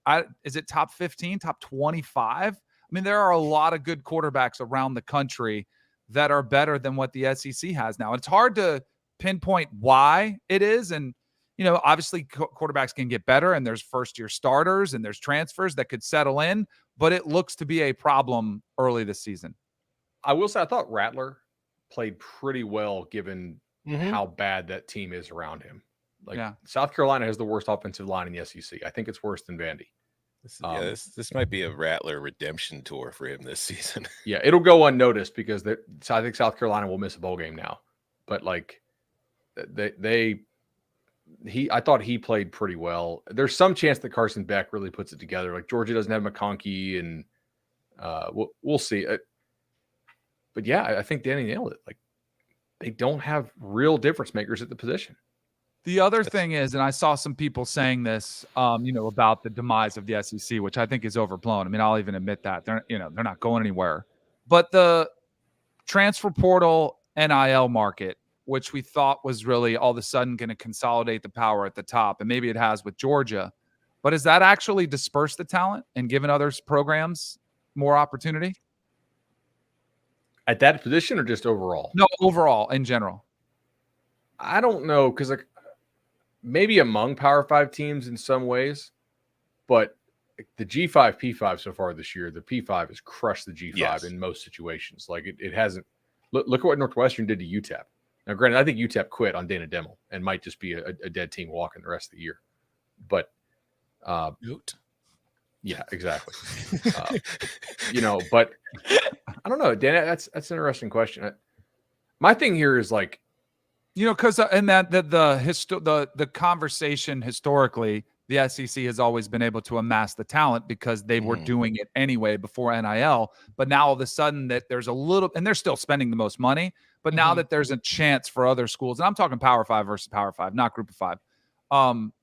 is it top 15, top 25? I mean, there are a lot of good quarterbacks around the country that are better than what the SEC has now. It's hard to pinpoint why it is, and obviously quarterbacks can get better, and there's first-year starters, and there's transfers that could settle in, but it looks to be a problem early this season. I will say I thought Rattler played pretty well given how bad that team is around him. South Carolina has the worst offensive line in the SEC. I think it's worse than Vandy. This might be a Rattler redemption tour for him this season. Yeah, it'll go unnoticed because I think South Carolina will miss a bowl game now. But I thought he played pretty well. There's some chance that Carson Beck really puts it together. Like Georgia doesn't have McConkey, and we'll see. But yeah, I think Danny nailed it. Like they don't have real difference makers at the position. The other thing is, and I saw some people saying this, about the demise of the SEC, which I think is overblown. I mean, I'll even admit that they're not going anywhere. But the transfer portal NIL market, which we thought was really all of a sudden going to consolidate the power at the top, and maybe it has with Georgia, but has that actually dispersed the talent and given other programs more opportunity? At that position or just overall? No, overall, in general. I don't know, because maybe among Power 5 teams in some ways, but the G5, P5 so far this year, the P5 has crushed the G5 in most situations. Like it hasn't. Look at what Northwestern did to UTEP. Now, granted, I think UTEP quit on Dana Demmel and might just be a dead team walking the rest of the year. But, yeah, exactly. But I don't know, Dana. That's an interesting question. My thing here is because and the conversation historically, the SEC has always been able to amass the talent because they were doing it anyway before NIL. But now all of a sudden that there's a little, and they're still spending the most money. But now that there's a chance for other schools, and I'm talking Power 5 versus Power 5, not Group of 5,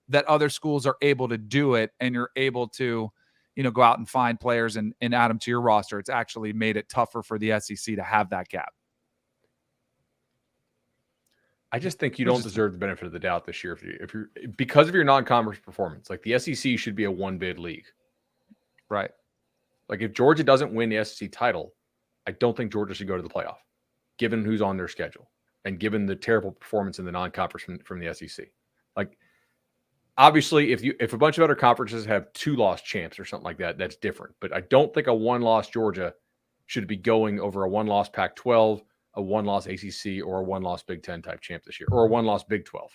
that other schools are able to do it, and you're able to, go out and find players and add them to your roster. It's actually made it tougher for the SEC to have that gap. I just think you don't deserve the benefit of the doubt this year if you're because of your non-conference performance. Like the SEC should be a one-bid league. Right. Like if Georgia doesn't win the SEC title, I don't think Georgia should go to the playoff, given who's on their schedule and given the terrible performance in the non-conference from the SEC. Like obviously, if a bunch of other conferences have 2 lost champs or something like that, that's different. But I don't think a 1-loss Georgia should be going over a 1-loss Pac-12, a 1-loss ACC, or a 1-loss Big Ten type champ this year, or a 1-loss Big 12.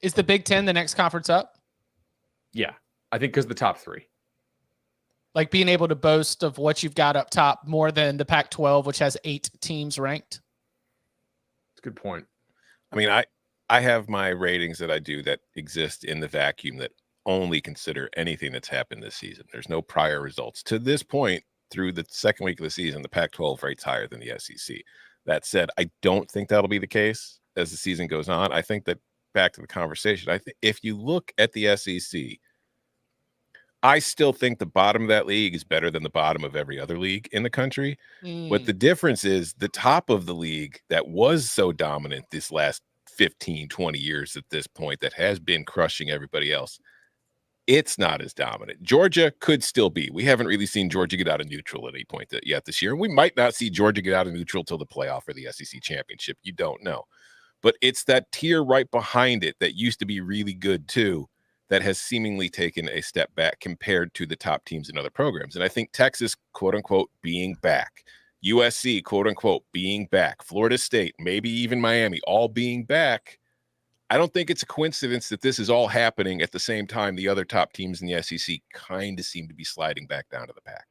Is the Big Ten the next conference up? Yeah, I think because the top 3. Like being able to boast of what you've got up top more than the Pac-12, which has 8 teams ranked. That's a good point. I mean, I have my ratings that I do that exist in the vacuum that only consider anything that's happened this season. There's no prior results. To this point, through the second week of the season, the Pac-12 rates higher than the SEC. That said, I don't think that'll be the case as the season goes on. I think that back to the conversation, I think if you look at the SEC, I still think the bottom of that league is better than the bottom of every other league in the country. But the difference is the top of the league that was so dominant this last 15, 20 years at this point that has been crushing everybody else, it's not as dominant. Georgia could still be. We haven't really seen Georgia get out of neutral at any point yet this year. And we might not see Georgia get out of neutral till the playoff or the SEC championship. You don't know. But it's that tier right behind it that used to be really good too, that has seemingly taken a step back compared to the top teams in other programs. And I think Texas, quote unquote, being back, USC, quote unquote, being back, Florida State, maybe even Miami, all being back. I don't think it's a coincidence that this is all happening at the same time the other top teams in the SEC kind of seem to be sliding back down to the pack.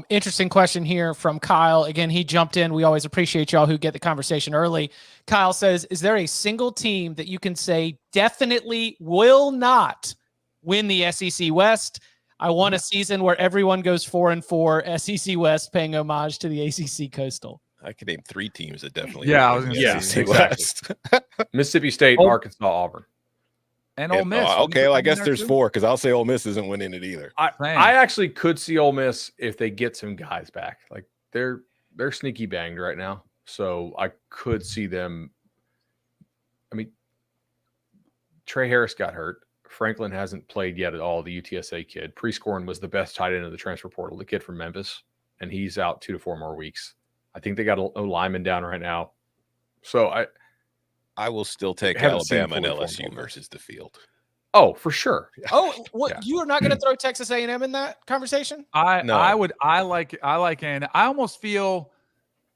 Interesting question here from Kyle. Again, he jumped in. We always appreciate y'all who get the conversation early. Kyle says, is there a single team that you can say definitely will not win the SEC West? I want a season where everyone goes 4-4 SEC West, paying homage to the ACC Coastal. I could name 3 teams that definitely. Yeah, I was gonna SEC say, West. Mississippi State, Arkansas, Auburn. And Ole Miss. Okay, well, I guess there's 4 because I'll say Ole Miss isn't winning it either. I actually could see Ole Miss if they get some guys back. Like they're sneaky banged right now, so I could see them. I mean, Trey Harris got hurt. Franklin hasn't played yet at all. The UTSA kid, Prescorn was the best tight end of the transfer portal. The kid from Memphis, and he's out 2 to 4 more weeks. I think they got a lineman down right now, so I will still take Alabama and LSU versus the field. Oh, for sure. Oh, what? Yeah. You are not going to throw Texas A&M in that conversation? I like A&M. I almost feel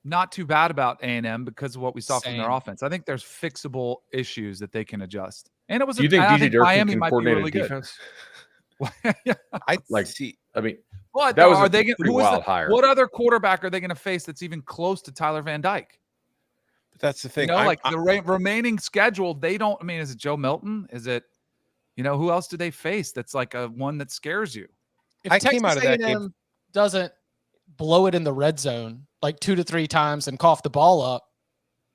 not too bad about A&M because of what we saw from their offense. I think there's fixable issues that they can adjust. And it was. Do you think DJ Durkin Miami can might coordinate be really defense? Yeah. I mean, what that was are a they? pretty wild hire. What other quarterback are they going to face that's even close to Tyler Van Dyke? But that's the thing. The remaining schedule, they don't. I mean, is it Joe Milton? Is it? Who else do they face? That's like a one that scares you. If Texas A&M doesn't blow it in the red zone like 2 to 3 times and cough the ball up,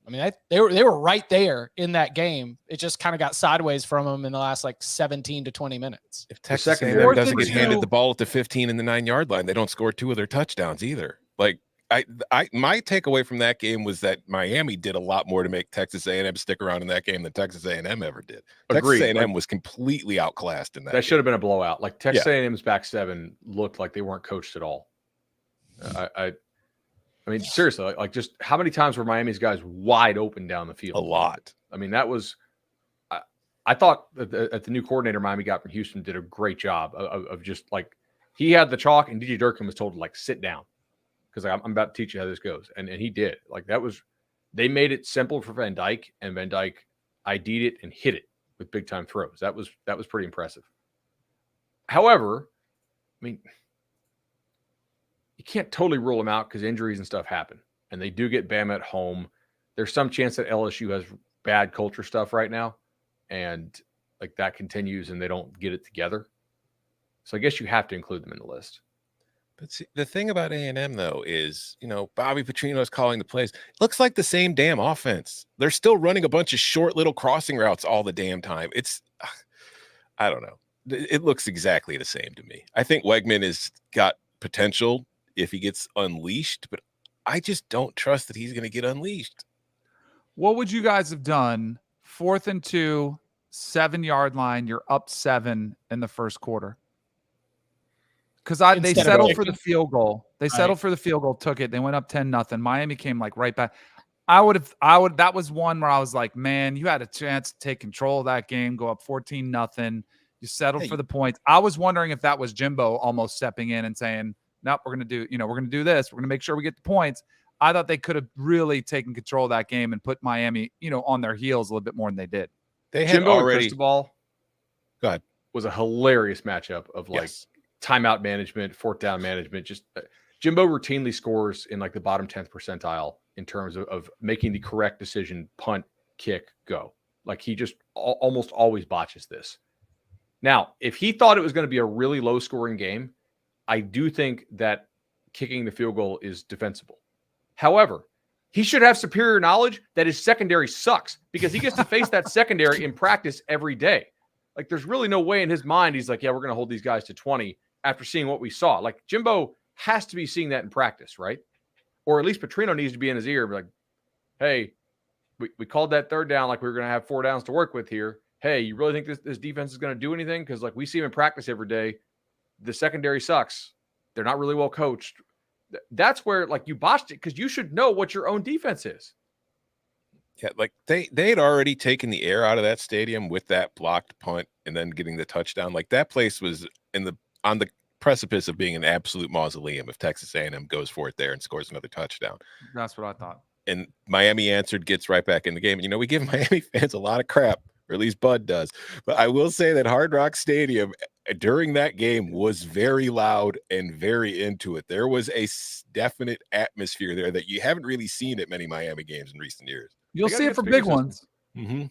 I mean, they were right there in that game. It just kind of got sideways from them in the last like 17 to 20 minutes. If Texas A&M doesn't get handed the ball at the 15 and the 9-yard line, they don't score 2 of their touchdowns either. Like my takeaway from that game was that Miami did a lot more to make Texas A&M stick around in that game than Texas A&M ever did. Agreed. Texas A&M was completely outclassed in that. That should have been a blowout. Like Texas A&M's back 7 looked like they weren't coached at all. I mean, seriously, like just how many times were Miami's guys wide open down the field? A lot. I mean, that was. I thought that the new coordinator Miami got from Houston did a great job of just like he had the chalk and DJ Durkin was told to like sit down because I'm about to teach you how this goes, and he did. Like that was, they made it simple for Van Dyke, and Van Dyke ID'd it and hit it with big time throws. That was pretty impressive. However, I mean, you can't totally rule them out because injuries and stuff happen, and they do get Bama at home. There's some chance that LSU has bad culture stuff right now, and like that continues, and they don't get it together. So I guess you have to include them in the list. But see, the thing about A&M though is, Bobby Petrino's calling the plays. It looks like the same damn offense. They're still running a bunch of short little crossing routes all the damn time. It's, I don't know. it looks exactly the same to me. I think Wegman has got potential if he gets unleashed, but I just don't trust that he's going to get unleashed. What would you guys have done? 4th and 2, 7-yard line. You're up 7 in the first quarter. Because they Instead of settled for kicking. the field goal. They Right. settled for the field goal, took it. They went up 10-0. Miami came like right back. I would. That was one where I was like, man, you had a chance to take control of that game, go up 14-0. You settled Hey. for the points. I was wondering if that was Jimbo almost stepping in and saying, nope, we're going to do this. We're going to make sure we get the points. I thought they could have really taken control of that game and put Miami, on their heels a little bit more than they did. They had Jimbo and already. Cristobal Go ahead. was a hilarious matchup of like Yes. timeout management, fourth down management. Just Jimbo routinely scores in like the bottom 10th percentile in terms of making the correct decision, punt, kick, go. Like he just almost always botches this. Now, if he thought it was going to be a really low scoring game, I do think that kicking the field goal is defensible. However, he should have superior knowledge that his secondary sucks because he gets to face that secondary in practice every day. Like there's really no way in his mind he's like, yeah, we're going to hold these guys to 20 after seeing what we saw. Like Jimbo has to be seeing that in practice, right? Or at least Petrino needs to be in his ear and be like, hey, we called that third down like we were going to have 4 downs to work with here. Hey, you really think this defense is going to do anything? Because like we see him in practice every day. The secondary sucks. They're not really well coached. That's where like you botched it because you should know what your own defense is. Yeah, like they had already taken the air out of that stadium with that blocked punt and then getting the touchdown. Like that place was on the precipice of being an absolute mausoleum if Texas A&M goes for it there and scores another touchdown. That's what I thought. And Miami answered, gets right back in the game. And, we give Miami fans a lot of crap, or at least Bud does. But I will say that Hard Rock Stadium during that game was very loud and very into it. There was a definite atmosphere there that you haven't really seen at many Miami games in recent years. You'll They got see a it good for speaker big system. ones. Mm-hmm.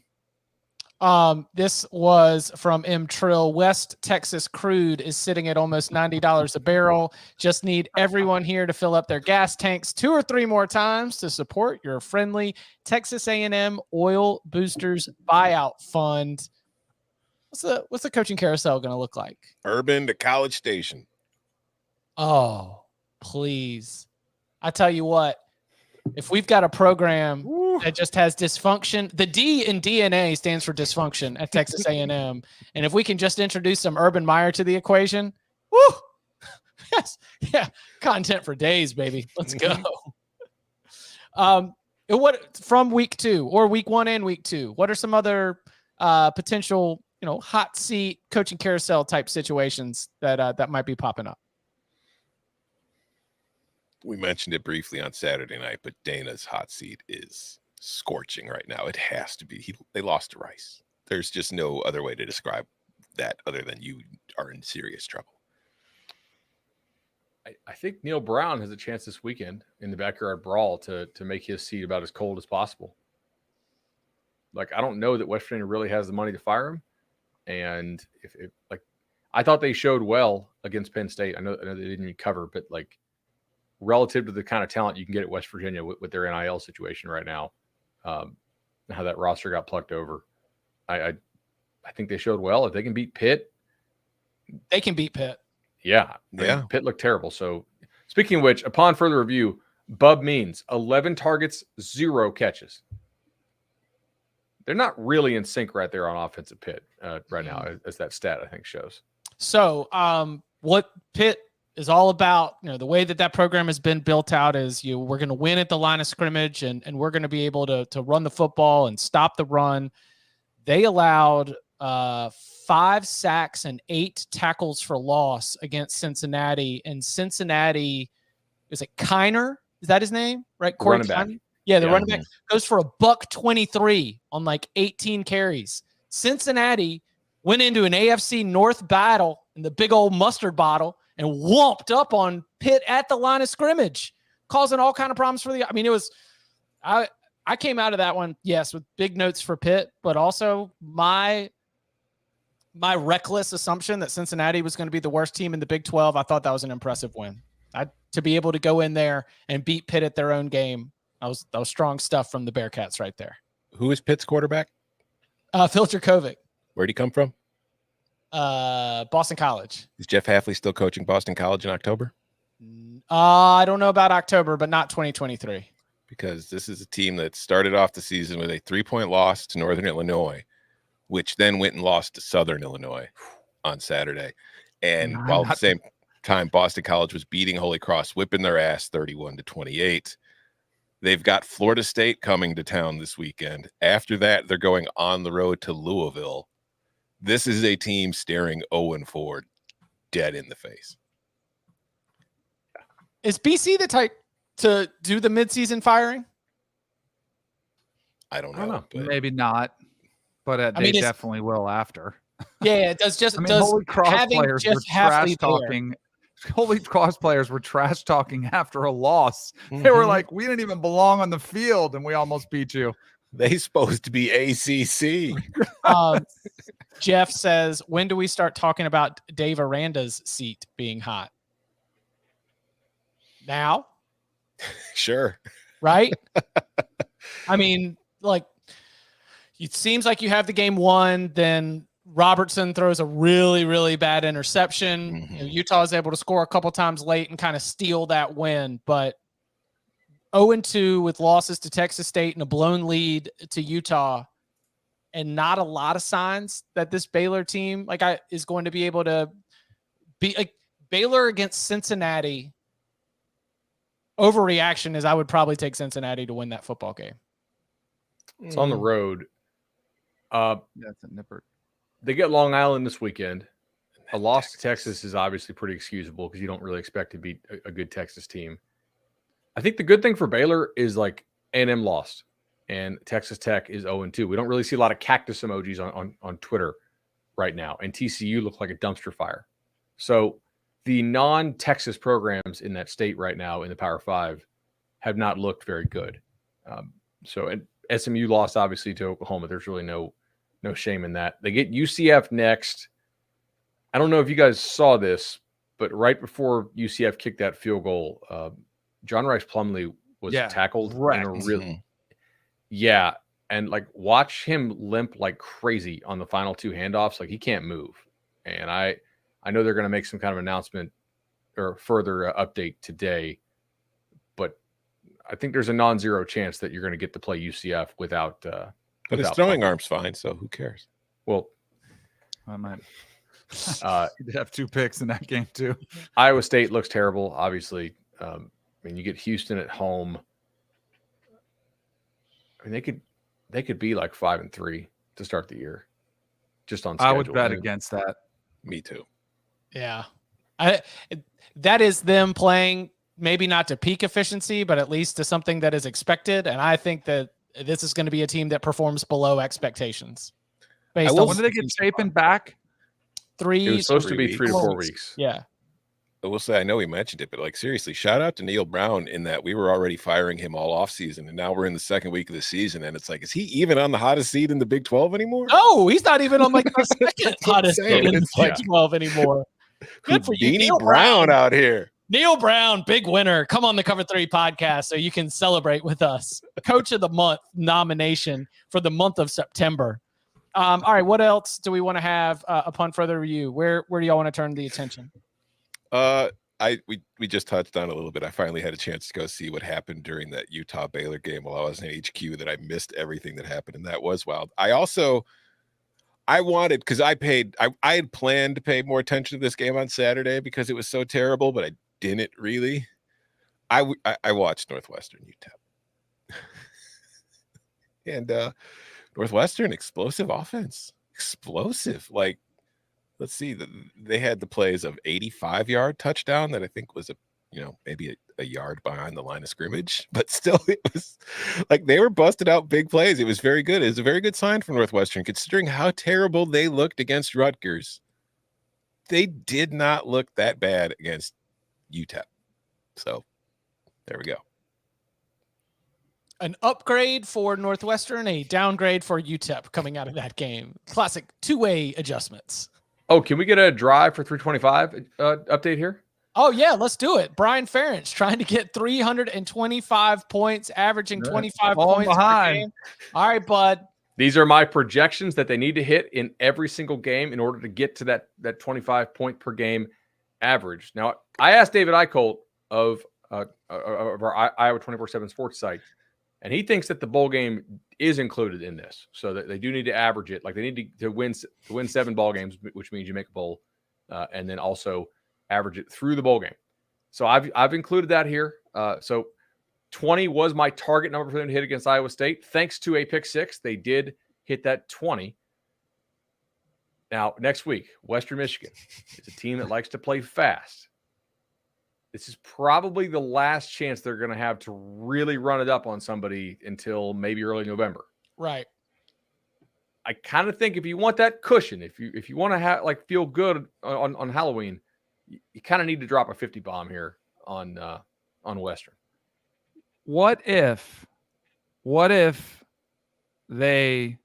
This was from M Trill. West Texas crude is sitting at almost $90 a barrel. Just need everyone here to fill up their gas tanks 2 or 3 more times to support your friendly Texas A&M Oil Boosters Buyout Fund. What's the coaching carousel going to look like? Urban to College Station. Oh, please. I tell you what, if we've got a program that just has dysfunction, the D in DNA stands for dysfunction at Texas A&M. And if we can just introduce some Urban Meyer to the equation, woo, yes, yeah, content for days, baby. Let's go. What from week 2 or week 1 and week 2? What are some other potential, hot seat coaching carousel type situations that might be popping up? We mentioned it briefly on Saturday night, but Dana's hot seat is scorching right now. It has to be. They lost to Rice. There's just no other way to describe that other than you are in serious trouble. I think Neil Brown has a chance this weekend in the backyard brawl to make his seat about as cold as possible. Like, I don't know that West Virginia really has the money to fire him. And if I thought they showed well against Penn State. I know they didn't even cover, but like relative to the kind of talent you can get at West Virginia with their NIL situation right now, how that roster got plucked over, I think they showed well. If they can beat Pitt, they can beat Pitt. Yeah. Pitt looked terrible. So speaking of which, upon further review, Bub Means 11 targets, 0 catches. They're not really in sync right there on offensive Pitt right now, as that stat I think shows. So what Pitt is all about, the way that program has been built out is we're going to win at the line of scrimmage and we're going to be able to run the football and stop the run. They allowed 5 sacks and 8 tackles for loss against Cincinnati. And Cincinnati, is it Kiner? Is that his name? Right? Corey Running back. Kiner? Yeah, the running back goes for $123 on like 18 carries. Cincinnati went into an AFC North battle in the big old mustard bottle and whomped up on Pitt at the line of scrimmage, causing all kind of problems for it was, I came out of that one, yes, with big notes for Pitt, but also my reckless assumption that Cincinnati was going to be the worst team in the Big 12. I thought that was an impressive win. To be able to go in there and beat Pitt at their own game, that was strong stuff from the Bearcats right there. Who is Pitt's quarterback? Phil Dracovic. Where'd he come from? Boston College. Is Jeff Hafley still coaching Boston College in October? I don't know about October, but not 2023. Because this is a team that started off the season with a 3-point loss to Northern Illinois, which then went and lost to Southern Illinois on Saturday. And while at the same time, Boston College was beating Holy Cross, whipping their ass 31-28. They've got Florida State coming to town this weekend. After that, they're going on the road to Louisville. This is a team staring 0-4 dead in the face. Is BC the type to do the midseason firing? I don't know. But Maybe not, but they definitely will after. Yeah, it does. Just does Holy Cross having players Jeff were trash Hafley talking. Holy Cross players were trash talking after a loss. They were like, "We didn't even belong on the field, and we almost beat you." They supposed to be ACC. Jeff says, "When do we start talking about Dave Aranda's seat being hot?" Now, Sure. right? I mean, like, it seems like you have the game won, then Robertson throws a really, really bad interception. You know, Utah is able to score a couple times late and kind of steal that win. But 0-2 with losses to Texas State and a blown lead to Utah, and not a lot of signs that this Baylor team is going to be able to be like Baylor against Cincinnati. Overreaction is I would probably take Cincinnati to win that football game. It's on the road. That's a nipper. They get Long Island this weekend. A loss to Texas is obviously pretty excusable because you don't really expect to beat a good Texas team. I think the good thing for Baylor is like A&M lost and Texas Tech is 0-2. We don't really see a lot of cactus emojis on Twitter right now. And TCU looked like a dumpster fire. So the non-Texas programs in that state right now in the Power 5 have not looked very good. And SMU lost obviously to Oklahoma. There's really no shame in that. They get UCF next. I don't know if you guys saw this, but right before UCF kicked that field goal, John Rice Plumlee was tackled. And like watch him limp like crazy on the final two handoffs. Like he can't move. And I know they're going to make some kind of announcement or further update today, but I think there's a non-zero chance that you're going to get to play UCF without. But his throwing arm's fine, so who cares? Well, I might. He did have 2 picks in that game too. Iowa State looks terrible. Obviously, I mean you get Houston at home. I mean they could be like 5-3 to start the year, just on schedule. I would bet against that. Me too. Yeah, that is them playing maybe not to peak efficiency, but at least to something that is expected. And I think that this is going to be a team that performs below expectations. When did they get Chapin back? It was supposed to be 3 to 4 weeks. Yeah. I will say, I know we mentioned it, but like seriously, shout out to Neil Brown in that we were already firing him all off season, and now we're in the second week of the season, and it's like, is he even on the hottest seat in the Big 12 anymore? No, he's not even on like the second hottest seat in the Big 12 anymore. Good for you, Beanie Neil Brown out here. Neil Brown, big winner. Come on the Cover 3 podcast so you can celebrate with us. Coach of the Month nomination for the month of September. All right, what else do we want to have upon further review? Where do y'all want to turn the attention? We just touched on it a little bit. I finally had a chance to go see what happened during that Utah Baylor game while I was in HQ. That I missed everything that happened, and that was wild. I wanted, because I had planned to pay more attention to this game on Saturday because it was so terrible, but I didn't really. I watched Northwestern UTEP, and Northwestern explosive offense, like. Let's see. They had the plays of 85-yard touchdown that I think was maybe a yard behind the line of scrimmage, but still it was like they were busted out big plays. It was very good. It was a very good sign for Northwestern considering how terrible they looked against Rutgers. They did not look that bad against UTEP. So there we go. An upgrade for Northwestern, a downgrade for UTEP coming out of that game. Classic two-way adjustments. Oh, can we get a drive for 325 update here? Oh, yeah, let's do it. Brian Ferentz trying to get 325 points, averaging 25 points per game. All right, bud. These are my projections that they need to hit in every single game in order to get to that 25 point per game average. Now, I asked David Eicholt of our Iowa 24/7 Sports site, and he thinks that the bowl game is included in this, so that they do need to average it. Like they need to win 7 ball games, which means you make a bowl, and then also average it through the bowl game. So I've included that here. So 20 was my target number for them to hit against Iowa State. Thanks to a pick six, they did hit that 20. Now, next week, Western Michigan is a team that likes to play fast. This is probably the last chance they're going to have to really run it up on somebody until maybe early November. Right. I kind of think if you want that cushion, if you want to feel good on Halloween, you kind of need to drop a 50 bomb here on Western. What if they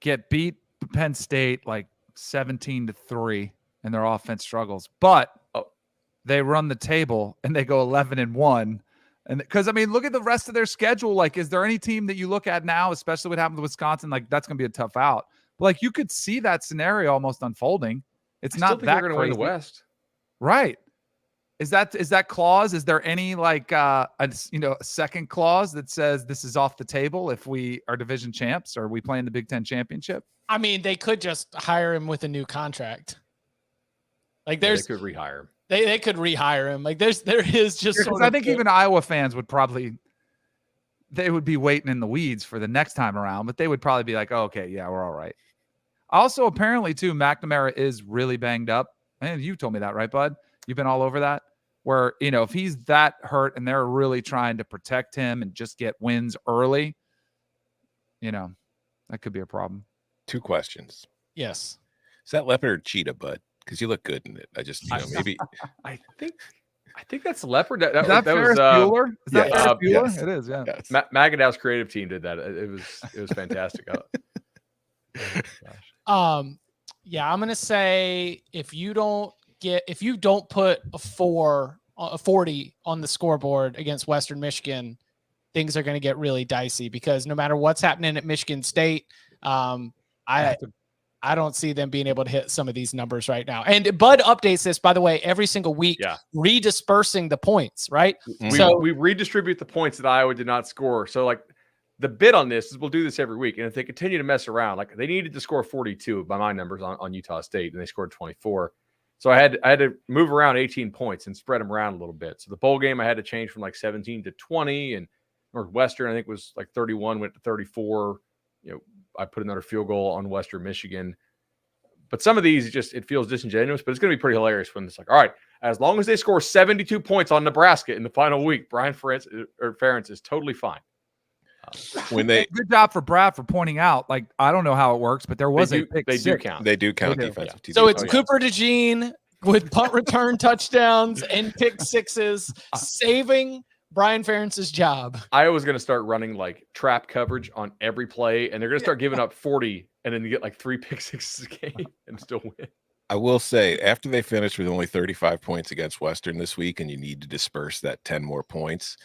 get beat Penn State like 17-3 and their offense struggles, but they run the table and they go 11-1? And because I mean, look at the rest of their schedule. Like, is there any team that you look at now, especially what happened to Wisconsin? Like, that's going to be a tough out. But like, you could see that scenario almost unfolding. It's not that they're going to win the crazy. West, right? Is that clause? Is there any like a second clause that says this is off the table if we are division champs or we play in the Big Ten championship? I mean, they could just hire him with a new contract. Like they could rehire him. They could rehire him. Like there is just sort of I think even Iowa fans would be waiting in the weeds for the next time around, but they would probably be like, oh, okay, yeah, we're all right. Also, apparently too, McNamara is really banged up. And you told me that, right, bud? You've been all over that. Where, if he's that hurt and they're really trying to protect him and just get wins early, that could be a problem. 2 questions. Yes. Is that leopard or cheetah, bud? Because you look good in it. I just, maybe. I think that's leopard. That Ferris was Bueller? Is that yes. Ferris Bueller? Yes. It is, yeah. Yes. Magadow's creative team did that. It was fantastic. Yeah, I'm gonna say if you don't put a 40 on the scoreboard against Western Michigan, things are going to get really dicey because no matter what's happening at Michigan State, I don't see them being able to hit some of these numbers right now. And Bud updates this, by the way, every single week, redispersing the points, right? So we redistribute the points that Iowa did not score. So like the bid on this is we'll do this every week. And if they continue to mess around, like they needed to score 42 by my numbers on Utah State, and they scored 24. So I had to move around 18 points and spread them around a little bit. So the bowl game I had to change from like 17 to 20, and Northwestern I think was like 31 went to 34. I put another field goal on Western Michigan. But some of these it feels disingenuous, but it's going to be pretty hilarious when it's like, all right, as long as they score 72 points on Nebraska in the final week, Brian Ferentz is totally fine. Good job for Brad for pointing out. Like, I don't know how it works, but there was they do count. They do count defensive. So it's Cooper DeJean with punt return touchdowns and pick sixes, saving Brian Ferentz's job. Iowa's going to start running like trap coverage on every play, and they're going to start giving up 40, and then you get like 3 pick sixes a game and still win. I will say, after they finish with only 35 points against Western this week, and you need to disperse that 10 more points,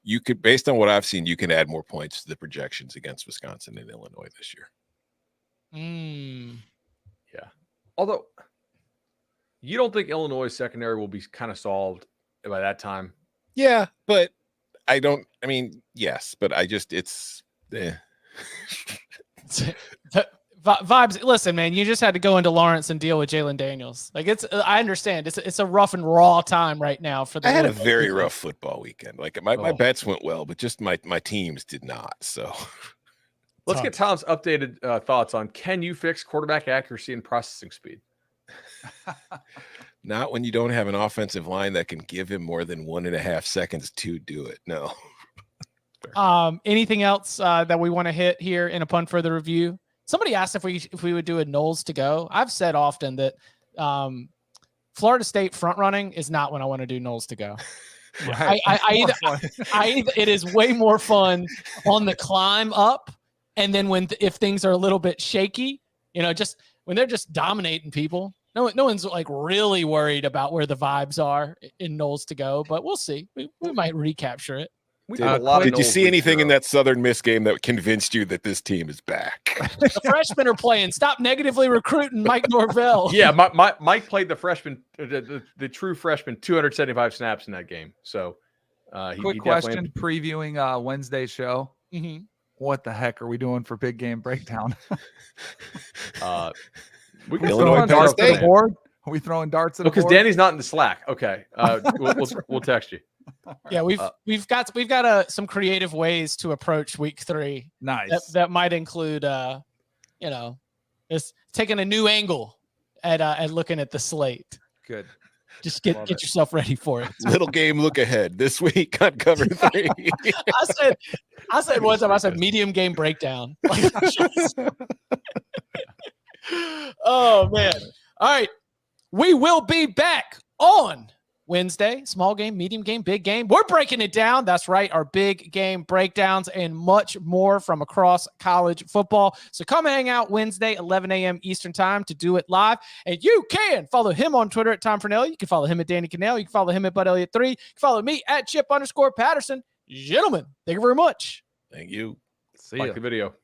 you could, based on what I've seen, you can add more points to the projections against Wisconsin and Illinois this year. Yeah. Although, you don't think Illinois' secondary will be kind of solved by that time? Yeah, but I don't. I mean, yes, but it's. Vibes. Listen, man, you just had to go into Lawrence and deal with Jalen Daniels. Like I understand it's a rough and raw time right now for the. I had a very rough football weekend. Like my bets went well, but just my teams did not. So let's get Tom's updated thoughts on can you fix quarterback accuracy and processing speed? Not when you don't have an offensive line that can give him more than 1.5 seconds to do it. No. Anything else that we want to hit here in upon further review? Somebody asked if we would do a Knowles to go. I've said often that Florida State front running is not when I want to do Knowles to go. Right. It is way more fun on the climb up, and then if things are a little bit shaky, just when they're just dominating people. No one's like really worried about where the vibes are in Knowles to go, but we'll see. We might recapture it. We Did- did a lot of Did you Knowles see week anything in 0. that Southern Miss game that convinced you that this team is back? The freshmen are playing. Stop negatively recruiting Mike Norvell. Yeah, Mike played the freshman, the true freshman, 275 snaps in that game. So, Quick he question definitely previewing Wednesday's show. Mhm. What the heck are we doing for big game breakdown? we we can Illinois throwing Penn darts at the State. board? Are we throwing darts at the because board? Danny's not in the Slack. Okay, we'll text you. Yeah, we've got some creative ways to approach week 3 Nice. that might include just taking a new angle at looking at the slate. Good. Just Love get it. yourself ready for it. Little game look ahead this week on Cover 3. I said one time, I said medium game breakdown. Oh man. All right. We will be back on Wednesday. Small game, medium game, big game. We're breaking it down. That's right. Our big game breakdowns and much more from across college football. So come hang out Wednesday, 11 a.m. Eastern time to do it live. And you can follow him on Twitter at Tom Fernelli. You can follow him at Danny Cannell. You can follow him at Bud Elliott 3. You can follow me at Chip_Patterson. Gentlemen, thank you very much. Thank you. See ya. Like the video.